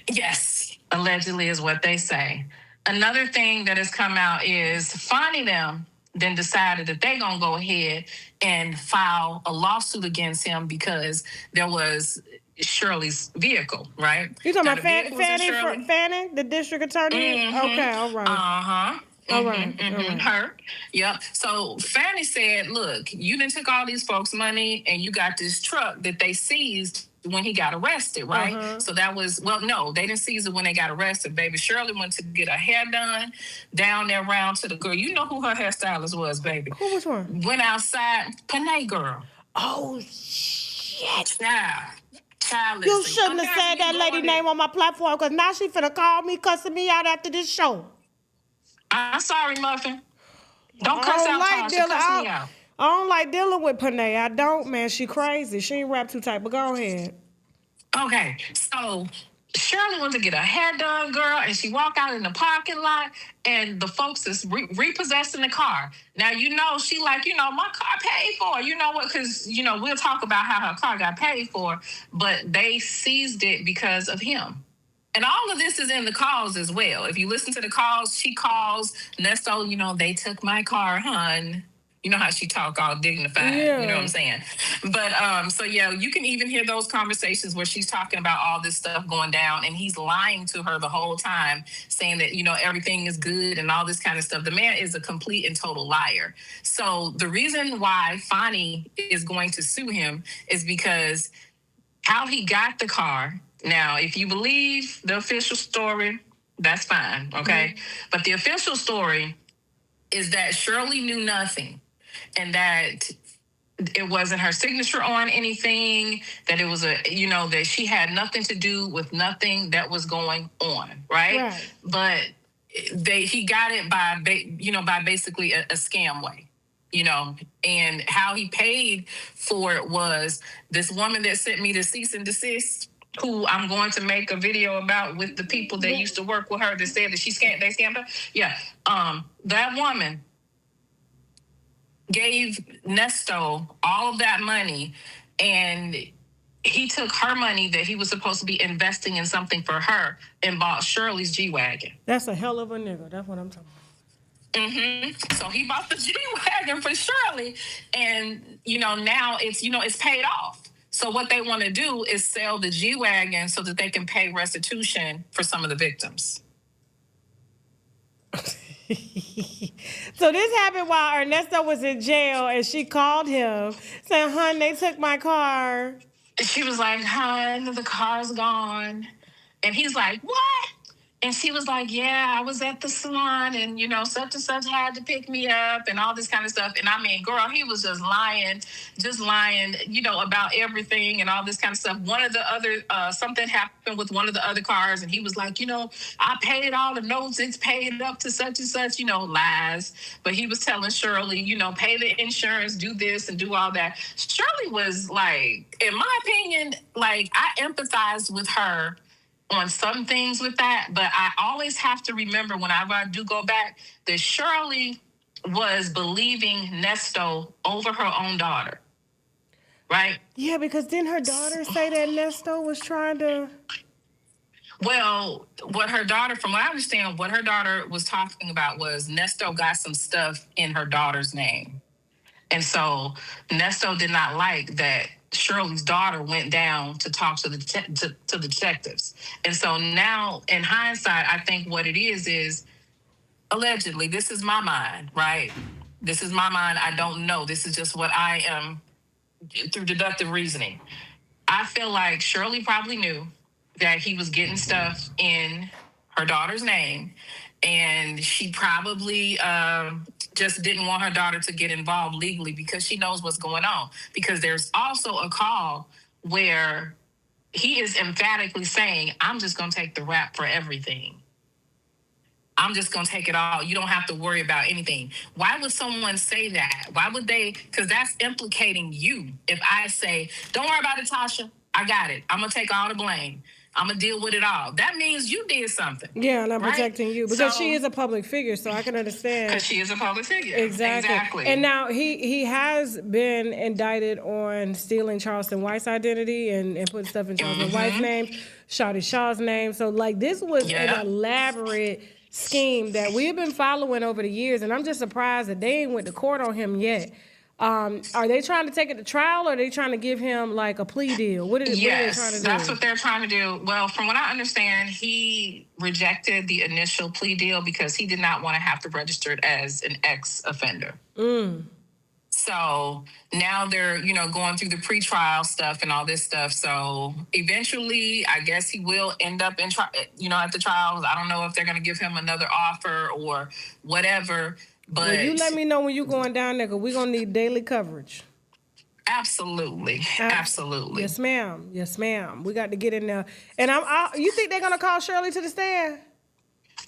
Yes, allegedly is what they say. Another thing that has come out is Fonnie them then decided that they're going to go ahead and file a lawsuit against him because there was Shirley's vehicle, right?
You talking about Fannie, the district attorney?
Mm-hmm.
Okay, all right.
Uh-huh.
All right.
Her. Yep. So Fannie said, look, you done took all these folks' money and you got this truck that they seized when he got arrested, right? Uh-huh. So that was, no, they didn't seize it when they got arrested. Baby Shirley went to get her hair done down there around to the girl. You know who her hairstylist was, baby.
Who was one?
Went outside, Panay girl.
Oh, shit.
Child,
you shouldn't have said that lady name on my platform because now she finna call me, cussing me out after this show.
I'm sorry, Muffin. Don't cuss out Tasha. Cuss me out.
I don't like dealing with Panay. I don't, man. She crazy. She ain't rap too tight, but go ahead.
Okay, so Shirley went to get her hair done, girl, and she walked out in the parking lot, and the folks is repossessing the car. Now, she like, my car paid for, because, we'll talk about how her car got paid for, but they seized it because of him. And all of this is in the calls as well. If you listen to the calls, she calls Nesto, they took my car, hun. You know how she talk all dignified.
Yeah.
You know what I'm saying? But so yeah, you can even hear those conversations where she's talking about all this stuff going down, and he's lying to her the whole time, saying that everything is good and all this kind of stuff. The man is a complete and total liar. So the reason why Fonnie is going to sue him is because how he got the car. Now, if you believe the official story, that's fine, okay? But the official story is that Shirley knew nothing, and that it wasn't her signature on anything, that it was that she had nothing to do with nothing that was going on, right? But he got it by basically a scam way. And how he paid for it was this woman that sent me the cease and desist, who I'm going to make a video about with the people that used to work with her that said that they scammed her. Yeah. That woman gave Nesto all of that money, and he took her money that he was supposed to be investing in something for her and bought Shirley's G-Wagon.
That's a hell of a nigga. That's what I'm talking about.
So he bought the G-Wagon for Shirley, and now it's paid off. So what they want to do is sell the G-Wagon so that they can pay restitution for some of the victims.
So this happened while Ernesto was in jail, and she called him saying, "Hun, they took my car."
She was like, "Hun, the car's gone." And he's like, "What?" And she was like, "Yeah, I was at the salon, and such and such had to pick me up," and all this kind of stuff. And I mean, girl, he was just lying, about everything and all this kind of stuff. One of the other, something happened with one of the other cars, and he was like, "I paid all the notes, it's paid up to such and such," lies. But he was telling Shirley, pay the insurance, do this and do all that. Shirley was like, in my opinion, like, I empathized with her on some things with that, but I always have to remember whenever I do go back that Shirley was believing Nesto over her own daughter, right?
Yeah, because didn't her daughter say that Nesto was trying to...
Well, from what I understand, what her daughter was talking about was Nesto got some stuff in her daughter's name. And so Nesto did not like that Shirley's daughter went down to talk to the detectives. And so now, in hindsight, I think what it is allegedly, this is my mind, right? This is my mind. I don't know. This is just what I am through deductive reasoning. I feel like Shirley probably knew that he was getting stuff in her daughter's name, and she probably just didn't want her daughter to get involved legally because she knows what's going on. Because there's also a call where he is emphatically saying, "I'm just going to take the rap for everything. I'm just going to take it all. You don't have to worry about anything." Why would someone say that? Why would they? Because that's implicating you. If I say, "Don't worry about it, Tasha. I got it. I'm going to take all the blame. I'm going to deal with it all." That means you did something.
Yeah, and I'm
right?
protecting you. Because she is a public figure, so I can understand.
Because she is a public figure.
Exactly. And now he has been indicted on stealing Charleston White's identity and putting stuff in Charleston White's name, Shawty Shaw's name. So, like, this was an elaborate scheme that we've been following over the years, and I'm just surprised that they ain't went to court on him yet. Are they trying to take it to trial, or are they trying to give him like a plea deal? What are they trying to do?
That's what they're trying to do. Well, from what I understand, he rejected the initial plea deal because he did not want to have to register it as an ex-offender. So now they're, going through the pretrial stuff and all this stuff. So eventually, I guess he will end up at the trials. I don't know if they're going to give him another offer or whatever. But
well, you let me know when you're going down there, because we're going to need daily coverage.
Absolutely.
Yes, ma'am. Yes, ma'am. We got to get in there. And you think they're going to call Shirley to the stand?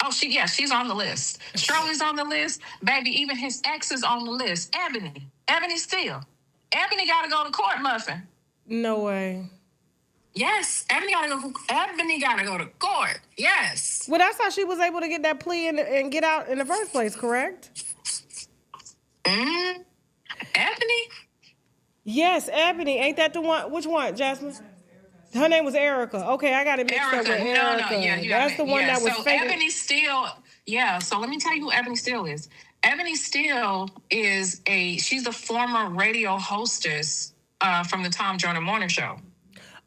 Oh, she's on the list. Shirley's on the list. Baby, even his ex is on the list. Ebony Steele. Ebony got to go to court, Muffin.
No way.
Yes, Ebony got to go to court. Yes.
Well, that's how she was able to get that plea and get out in the first place, correct?
Ebony?
Yes, Ebony. Ain't that the one? Which one, Jasmine? Her name was Erica. Okay, I got it mixed up with Erica.
No, yeah,
that's the one that was
so
fake.
Ebony Steele, so let me tell you who Ebony Steele is. Ebony Steele she's the former radio hostess from the Tom Joyner Morning Show.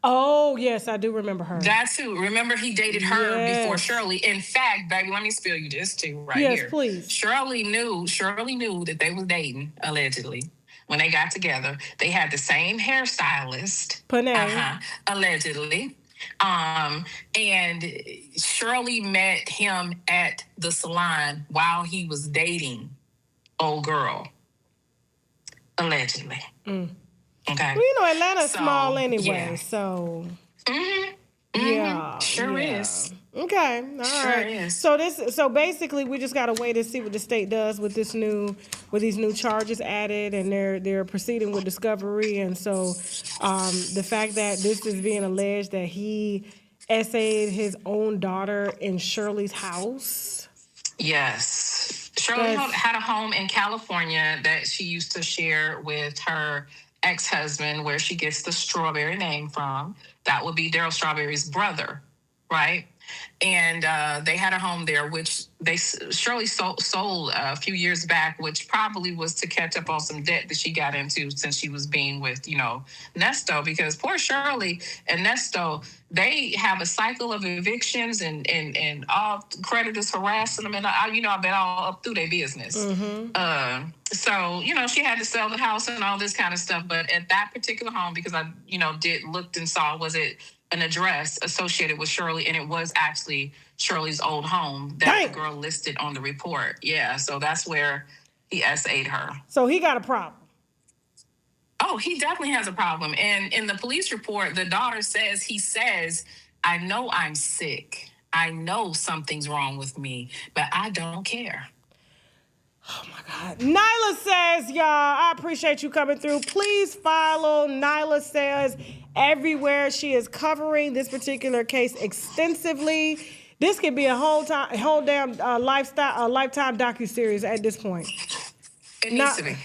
Oh, yes, I do remember her.
That's who. Remember, he dated her before
Yes.
Shirley. In fact, baby, let me spill you this too right
Yes,
here.
please.
Shirley knew that they was dating, allegedly. When they got together, they had the same hairstylist.
Panay.
Allegedly. And Shirley met him at the salon while he was dating old girl. Allegedly. Okay.
Well, you know, Atlanta's
So,
small anyway,
yeah.
so
Mhm.
yeah,
Sure
yeah.
is.
Okay, all right.
is.
So basically, we just gotta wait and see what the state does with these new charges added, and they're proceeding with discovery, and so the fact that this is being alleged that he essayed his own daughter in Shirley's house.
Yes. Shirley
That's-
had a home in California that she used to share with her ex-husband, where she gets the Strawberry name from. That would be Daryl Strawberry's brother, right? And they had a home there, which Shirley sold a few years back, which probably was to catch up on some debt that she got into since she was being with, Nesto, because poor Shirley and Nesto, they have a cycle of evictions and all creditors harassing them, and I've been all up through their business. So, she had to sell the house and all this kind of stuff. But at that particular home, because I, looked and saw, was it an address associated with Shirley, and it was actually Shirley's old home that the girl listed on the report. Yeah, so that's where he essayed her.
So he got a problem.
Oh, he definitely has a problem. And in the police report, the daughter he says, I know I'm sick. I know something's wrong with me, but I don't care.
Oh my God. Nyla Says, y'all, I appreciate you coming through. Please follow Nyla Says everywhere. She is covering this particular case extensively. This could be a whole damn lifetime docuseries at this point.
It needs to be.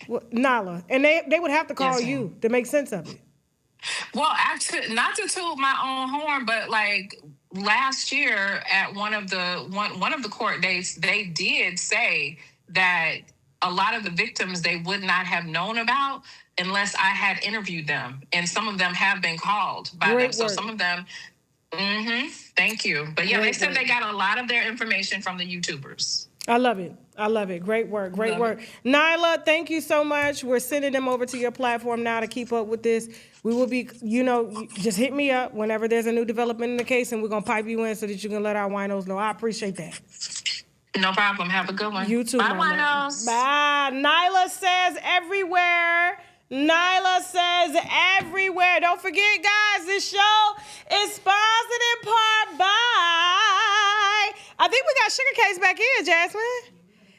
Nyla. And they would have to call
Yes,
you to make sense of it.
Well, actually, not to toot my own horn, but like last year at one of the court dates, they did say that a lot of the victims they would not have known about unless I had interviewed them, and some of them have been called by them. So some of them, thank you. But yeah, they said they got a lot of their information from the YouTubers.
I love it. Great work. Nyla, thank you so much. We're sending them over to your platform now to keep up with this. We will be, just hit me up whenever there's a new development in the case, and we're going to pipe you in so that you can let our winos know. I appreciate that.
No problem. Have a good one.
You too.
Bye, winos.
Bye. Nyla Says everywhere. Nyla Says everywhere. Don't forget, guys, this show is sponsored in part by, I think we got Sugar Case back in, Jasmine.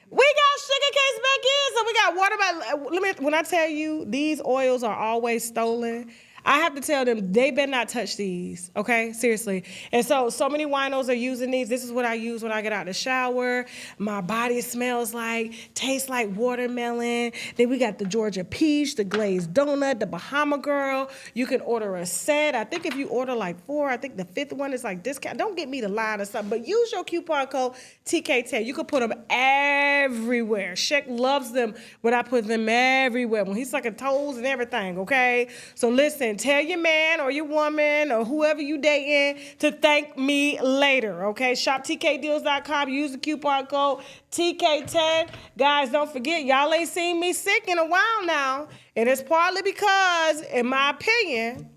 We got Sugar Case back in, so we got watermelon. When I tell you these oils are always stolen, I have to tell them they better not touch these, okay? Seriously. And so many winos are using these. This is what I use when I get out of the shower. My body tastes like watermelon. Then we got the Georgia Peach, the glazed donut, the Bahama Girl. You can order a set. I think if you order like 4, I think the 5th one is like discount. Don't get me the line or something, but use your coupon code TK10. You can put them everywhere. Sheck loves them when I put them everywhere. When he's sucking toes and everything, okay? So listen. Tell your man or your woman or whoever you dating to thank me later, okay? ShopTKDeals.com. Use the coupon code TK10. Guys, don't forget, y'all ain't seen me sick in a while now. And it's partly because, in my opinion,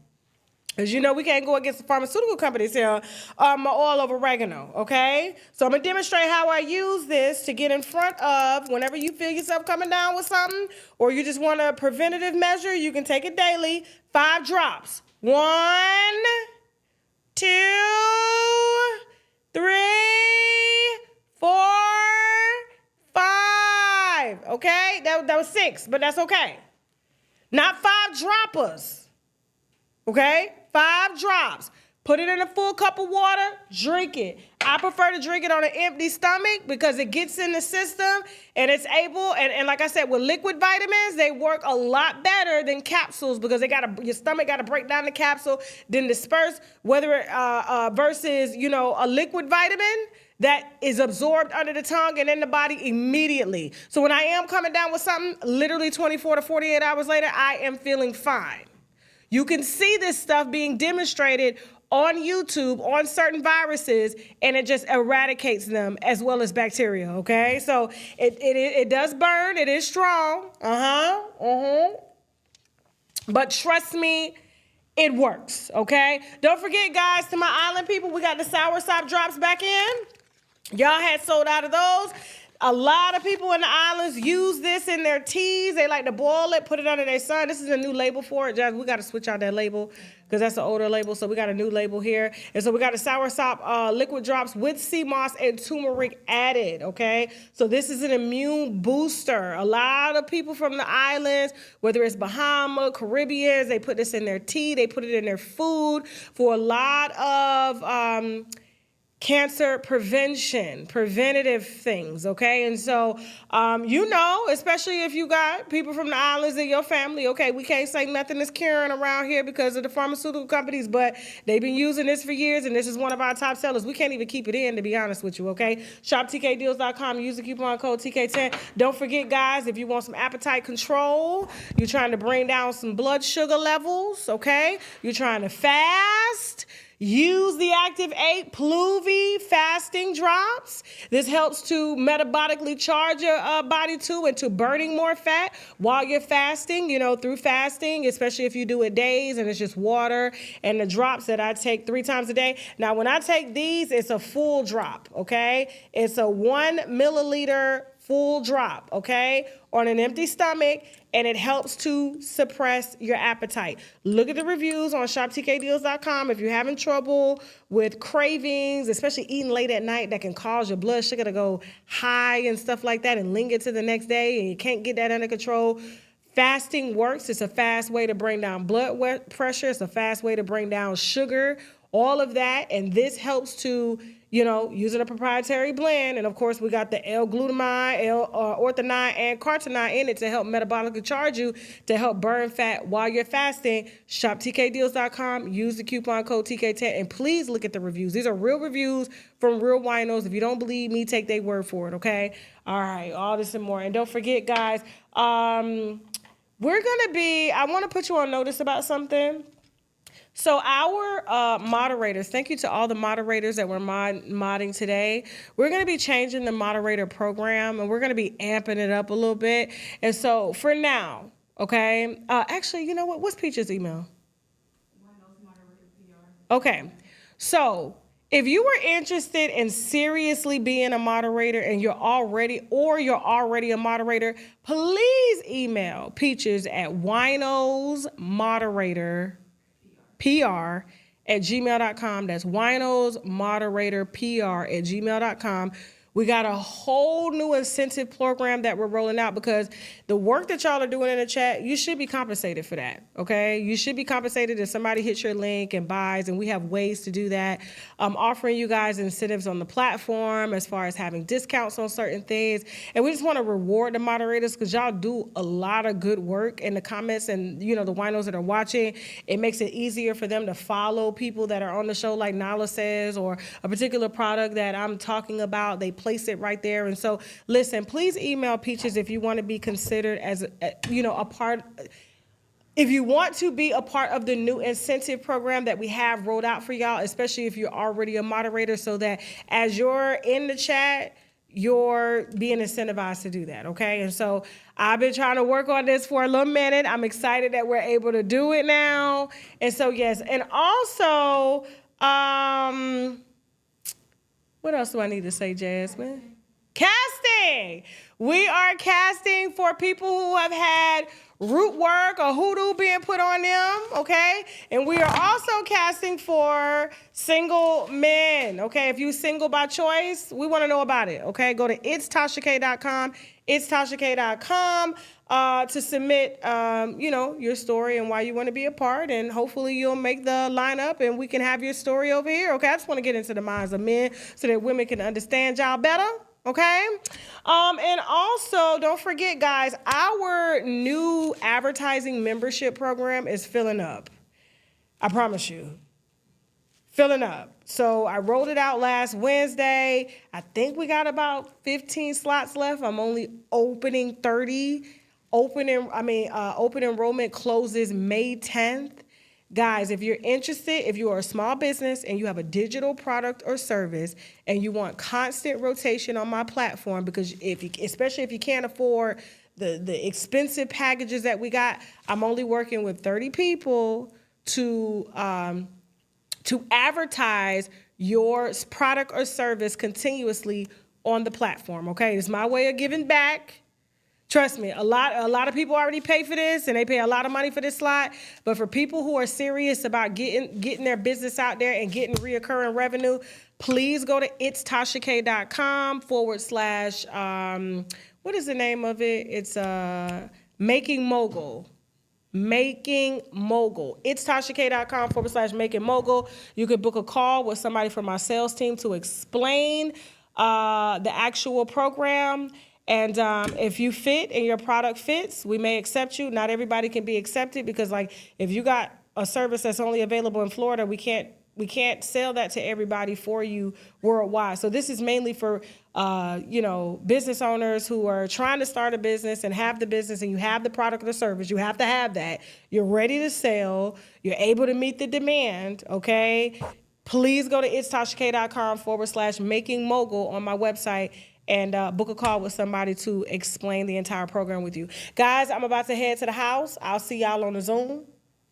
as you know, we can't go against the pharmaceutical companies here, my oil of oregano, okay? So I'm going to demonstrate how I use this to get in front of whenever you feel yourself coming down with something or you just want a preventative measure, you can take it daily. 5 drops. 1, 2, 3, 4, 5. Okay? That was 6, but that's okay. Not 5 droppers. Okay? 5 drops. Put it in a full cup of water, drink it. I prefer to drink it on an empty stomach because it gets in the system and it's able, and like I said, with liquid vitamins, they work a lot better than capsules because your stomach got to break down the capsule, then disperse, whether versus, a liquid vitamin, that is absorbed under the tongue and in the body immediately. So when I am coming down with something, literally 24 to 48 hours later, I am feeling fine. You can see this stuff being demonstrated on YouTube on certain viruses, and it just eradicates them as well as bacteria, okay? So it does burn. It is strong. But trust me, it works, okay? Don't forget, guys, to my island people, we got the soursop drops back in. Y'all had sold out of those. A lot of people in the islands use this in their teas. They like to boil it, put it under their sun. This is a new label for it. We got to switch out that label because that's an older label. So we got a new label here. And so we got the soursop liquid drops with sea moss and turmeric added, okay? So this is an immune booster. A lot of people from the islands, whether it's Bahama, Caribbeans, they put this in their tea. They put it in their food for a lot of cancer prevention, preventative things, okay? And so, you know, especially if you got people from the islands in your family, okay, we can't say nothing is curing around here because of the pharmaceutical companies, but they've been using this for years, and this is one of our top sellers. We can't even keep it in, to be honest with you, okay? ShopTKDeals.com, use the coupon code TK10. Don't forget, guys, if you want some appetite control, you're trying to bring down some blood sugar levels, okay? You're trying to fast, use the Active 8 Pluvi fasting drops. This helps to metabolically charge your body too into burning more fat while you're fasting, you know, through fasting, especially if you do it days and it's just water and the drops that I take 3 times a day. Now, when I take these, it's a full drop, okay? It's a 1 milliliter full drop, okay, on an empty stomach, and it helps to suppress your appetite. Look at the reviews on shoptkdeals.com. If you're having trouble with cravings, especially eating late at night, that can cause your blood sugar to go high and stuff like that and linger to the next day, and you can't get that under control, fasting works. It's a fast way to bring down blood pressure. It's a fast way to bring down sugar, all of that, and this helps to, you know, using a proprietary blend. And of course, we got the L-glutamine, L-orthoninine, and carotenoid in it to help metabolically charge you, to help burn fat while you're fasting. ShopTKDeals.com, use the coupon code TK10, and please look at the reviews. These are real reviews from real winos. If you don't believe me, take their word for it, okay? All right, all this and more. And don't forget, guys, I want to put you on notice about something. So our moderators, thank you to all the moderators that were modding today. We're going to be changing the moderator program, and we're going to be amping it up a little bit. And so for now, okay, actually, you know what? What's Peach's email? Okay, so if you were interested in seriously being a moderator and you're already a moderator, please email Peaches at winosmoderatorpr@gmail.com. That's winosmoderatorpr@gmail.com. We got a whole new incentive program that we're rolling out because the work that y'all are doing in the chat, you should be compensated for that, okay? You should be compensated if somebody hits your link and buys, and we have ways to do that. I'm offering you guys incentives on the platform as far as having discounts on certain things. And we just want to reward the moderators because y'all do a lot of good work in the comments, and, you know, the winos that are watching, it makes it easier for them to follow people that are on the show, like Nala says, or a particular product that I'm talking about. They place it right there. And so, listen, please email Peaches if you want to be considered as, a part. If you want to be a part of the new incentive program that we have rolled out for y'all, especially if you're already a moderator, so that as you're in the chat, you're being incentivized to do that, okay? And so I've been trying to work on this for a little minute. I'm excited that we're able to do it now. And so, yes, and also, what else do I need to say, Jasmine? Casting! We are casting for people who have had root work or hoodoo being put on them, okay? And we are also casting for single men, okay? If you're single by choice, we want to know about it, okay? Go to itstashak.com, itstashak.com to submit, your story and why you want to be a part, and hopefully you'll make the lineup and we can have your story over here, okay? I just want to get into the minds of men so that women can understand y'all better. Okay? And also, don't forget, guys, our new advertising membership program is filling up. I promise you. filling up. So I rolled it out last Wednesday. I think we got about 15 slots left. I'm only opening 30. Open enrollment closes May 10th. Guys, if you're interested, if you are a small business and you have a digital product or service and you want constant rotation on my platform, because especially if you can't afford the expensive packages that we got, I'm only working with 30 people to advertise your product or service continuously on the platform. Okay, it's my way of giving back. Trust me, a lot of people already pay for this, and they pay a lot of money for this slot. But for people who are serious about getting their business out there and getting reoccurring revenue, please go to itstashak.com / what is the name of it? It's Making Mogul. Making Mogul. Itstashak.com / Making Mogul. You could book a call with somebody from my sales team to explain the actual program. And if you fit and your product fits, we may accept you. Not everybody can be accepted because, like, if you got a service that's only available in Florida, we can't sell that to everybody for you worldwide. So this is mainly for business owners who are trying to start a business and have the business, and you have the product or service. You have to have that. You're ready to sell. You're able to meet the demand. Okay. Please go to itstashak.com / Making Mogul on my website and book a call with somebody to explain the entire program with you. Guys, I'm about to head to the house. I'll see y'all on the Zoom.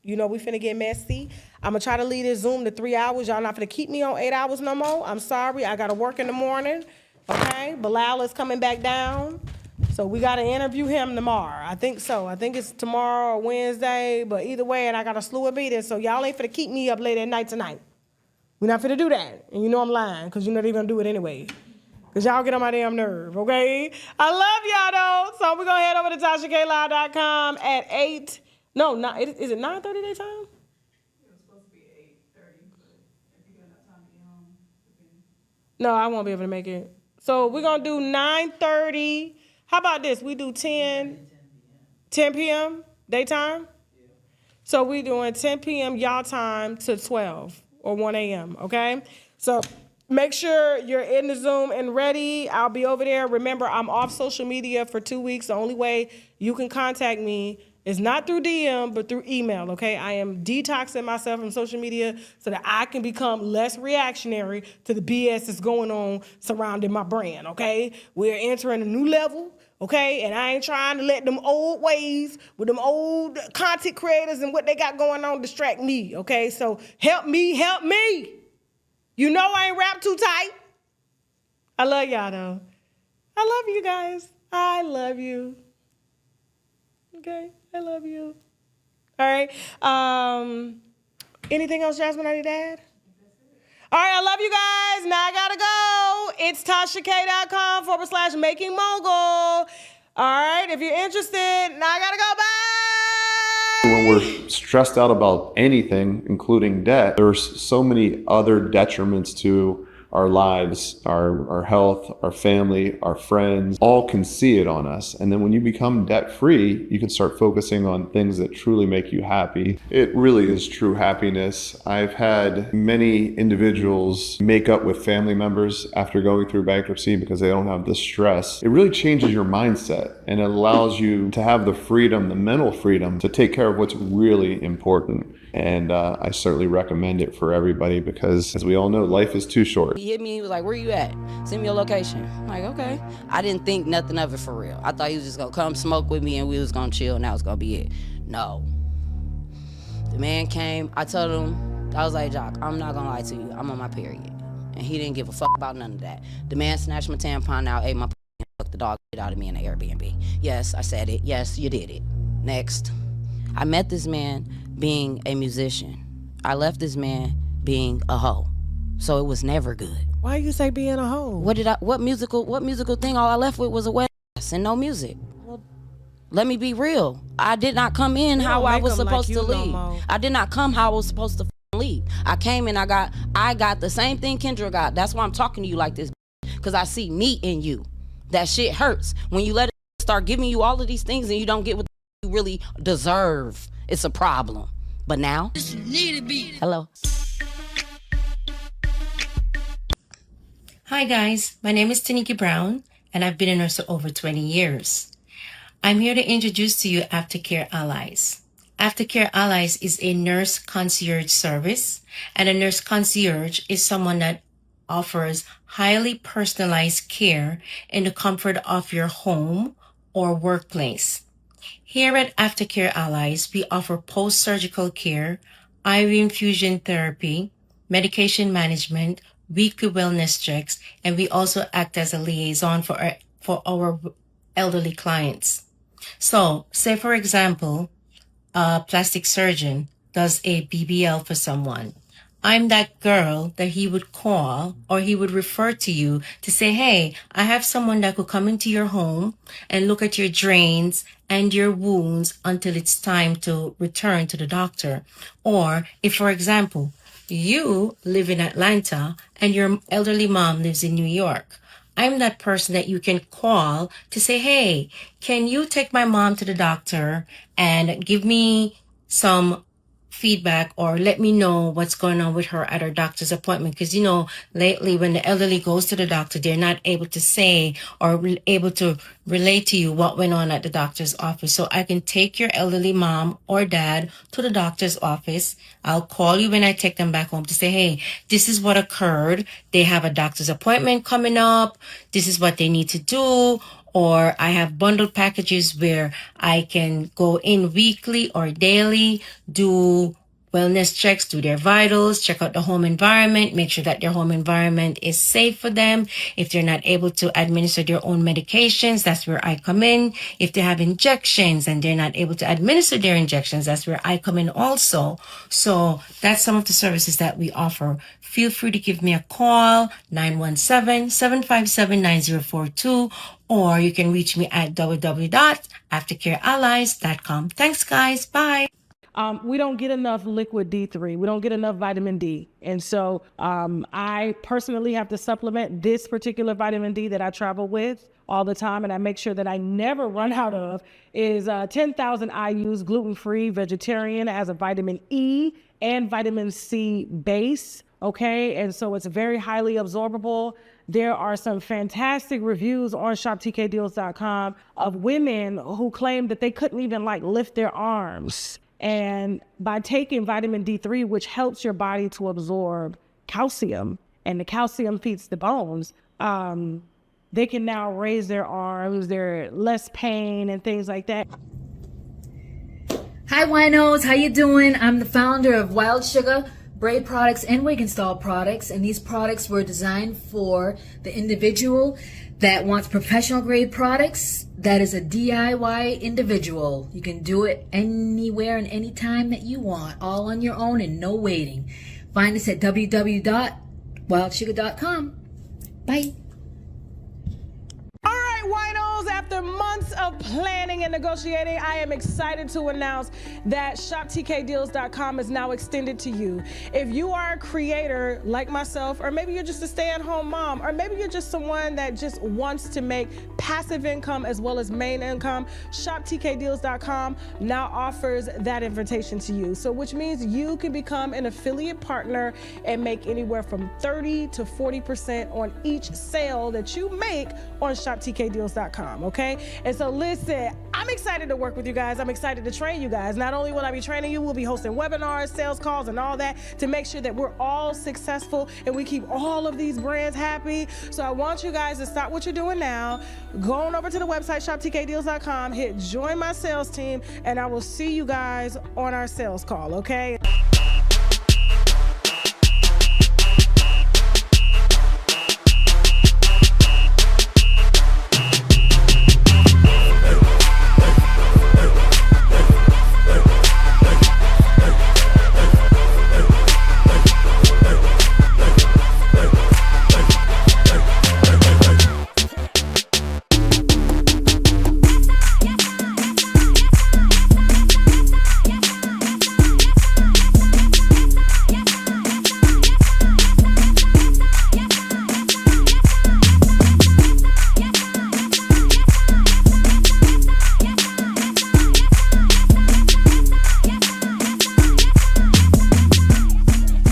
You know we finna get messy. I'm gonna try to leave this Zoom to 3 hours. Y'all not finna keep me on 8 hours no more. I'm sorry, I gotta work in the morning, okay? Bilal is coming back down, so we gotta interview him tomorrow. I think so. I think it's tomorrow or Wednesday, but either way, and I got a slew of meetings, so y'all ain't finna keep me up late at night tonight. We're not finna do that, and you know I'm lying, because you're not even gonna do it anyway. Because y'all get on my damn nerve, okay? I love y'all, though. So we're going to head over to TashaKLive.com at 8. No, is it 9:30 their time? It was supposed to be 8:30, but if you got enough time to get home. No, I won't be able to make it. So we're going to do 9:30. How about this? We do 10 p.m. daytime? Yeah. So we're doing 10 p.m. y'all time to 12 or 1 a.m., okay? So make sure you're in the Zoom and ready. I'll be over there. Remember, I'm off social media for 2 weeks. The only way you can contact me is not through DM, but through email, okay? I am detoxing myself from social media so that I can become less reactionary to the BS that's going on surrounding my brand, okay? We're entering a new level, okay? And I ain't trying to let them old ways with them old content creators and what they got going on distract me, okay? So help me, help me. You know I ain't wrapped too tight. I love y'all, though. I love you guys. I love you. Okay? I love you. All right. Anything else, Jasmine, I need to add? All right, I love you guys. Now I gotta go. It's TashaK.com / Making Mogul. All right, if you're interested, now I gotta go. Bye.
When we're stressed out about anything, including debt, there's so many other detriments to our lives, our health, our family, our friends, all can see it on us. And then when you become debt-free, you can start focusing on things that truly make you happy. It really is true happiness. I've had many individuals make up with family members after going through bankruptcy because they don't have the stress. It really changes your mindset and it allows you to have the freedom, the mental freedom to take care of what's really important. And I certainly recommend it for everybody because, as we all know, life is too short.
He hit me, he was like, where you at? Send me your location. I'm like, okay. I didn't think nothing of it for real. I thought he was just gonna come smoke with me and we was gonna chill and that was gonna be it. No. The man came, I told him, I was like, Jock, I'm not gonna lie to you, I'm on my period. And he didn't give a fuck about none of that. The man snatched my tampon out, ate my and fucked the dog shit out of me in the Airbnb. Yes, I said it. Yes, you did it. Next. I met this man being a musician. I left this man being a hoe. So it was never good.
Why you say being a hoe?
What musical thing all I left with was a wet ass and no music. Let me be real. I did not come in how I was supposed to leave. I did not come how I was supposed to leave. I came and I got the same thing Kendra got. That's why I'm talking to you like this, because I see me in you. That shit hurts. When you let it start giving you all of these things and you don't get what you really deserve, it's a problem. But now, hello.
Hi guys, my name is Tiffany Brown, and I've been a nurse for over 20 years. I'm here to introduce to you Aftercare Allies. Aftercare Allies is a nurse concierge service, and a nurse concierge is someone that offers highly personalized care in the comfort of your home or workplace. Here at Aftercare Allies, we offer post-surgical care, IV infusion therapy, medication management, weekly wellness checks, and we also act as a liaison for our elderly clients. So, say for example, a plastic surgeon does a BBL for someone. I'm that girl that he would call or he would refer to you to say, hey, I have someone that could come into your home and look at your drains and your wounds until it's time to return to the doctor. Or if, for example, you live in Atlanta and your elderly mom lives in New York, I'm that person that you can call to say, hey, can you take my mom to the doctor and give me some feedback or let me know what's going on with her at her doctor's appointment? Because, you know, lately when the elderly goes to the doctor, they're not able to say or able to relate to you what went on at the doctor's office. So I can take your elderly mom or dad to the doctor's office. I'll call you when I take them back home to say, hey, this is what occurred. They have a doctor's appointment coming up. This is what they need to do. Or I have bundled packages where I can go in weekly or daily, do wellness checks, do their vitals, check out the home environment, make sure that their home environment is safe for them. If they're not able to administer their own medications, that's where I come in. If they have injections and they're not able to administer their injections, that's where I come in also. So that's some of the services that we offer. Feel free to give me a call, 917-757-9042, or you can reach me at www.aftercareallies.com. Thanks, guys. Bye.
We don't get enough liquid D3. We don't get enough vitamin D. And so I personally have to supplement this particular vitamin D that I travel with all the time, and I make sure that I never run out of, is 10,000 IUs, gluten-free, vegetarian, as a vitamin E and vitamin C base. Okay, and so it's very highly absorbable. There are some fantastic reviews on shoptkdeals.com of women who claim that they couldn't even lift their arms. And by taking vitamin D3, which helps your body to absorb calcium, and the calcium feeds the bones, they can now raise their arms, they're less pain and things like that.
Hi winos, how you doing? I'm the founder of Wild Sugar Braid Products and Wig Install Products, and these products were designed for the individual that wants professional grade products. That is a DIY individual. You can do it anywhere and anytime that you want, all on your own and no waiting. Find us at www.wildsugar.com. Bye.
All right, winos, after months of planning and negotiating, I am excited to announce that shoptkdeals.com is now extended to you. If you are a creator like myself, or maybe you're just a stay-at-home mom, or maybe you're just someone that just wants to make passive income as well as main income, shoptkdeals.com now offers that invitation to you. So which means you can become an affiliate partner and make anywhere from 30 to 40% on each sale that you make on shoptkdeals.com, okay? And so listen, I'm excited to work with you guys. I'm excited to train you guys. Not only will I be training you, we'll be hosting webinars, sales calls, and all that to make sure that we're all successful and we keep all of these brands happy. So I want you guys to stop what you're doing now. Go on over to the website, shoptkdeals.com, hit join my sales team, and I will see you guys on our sales call, okay?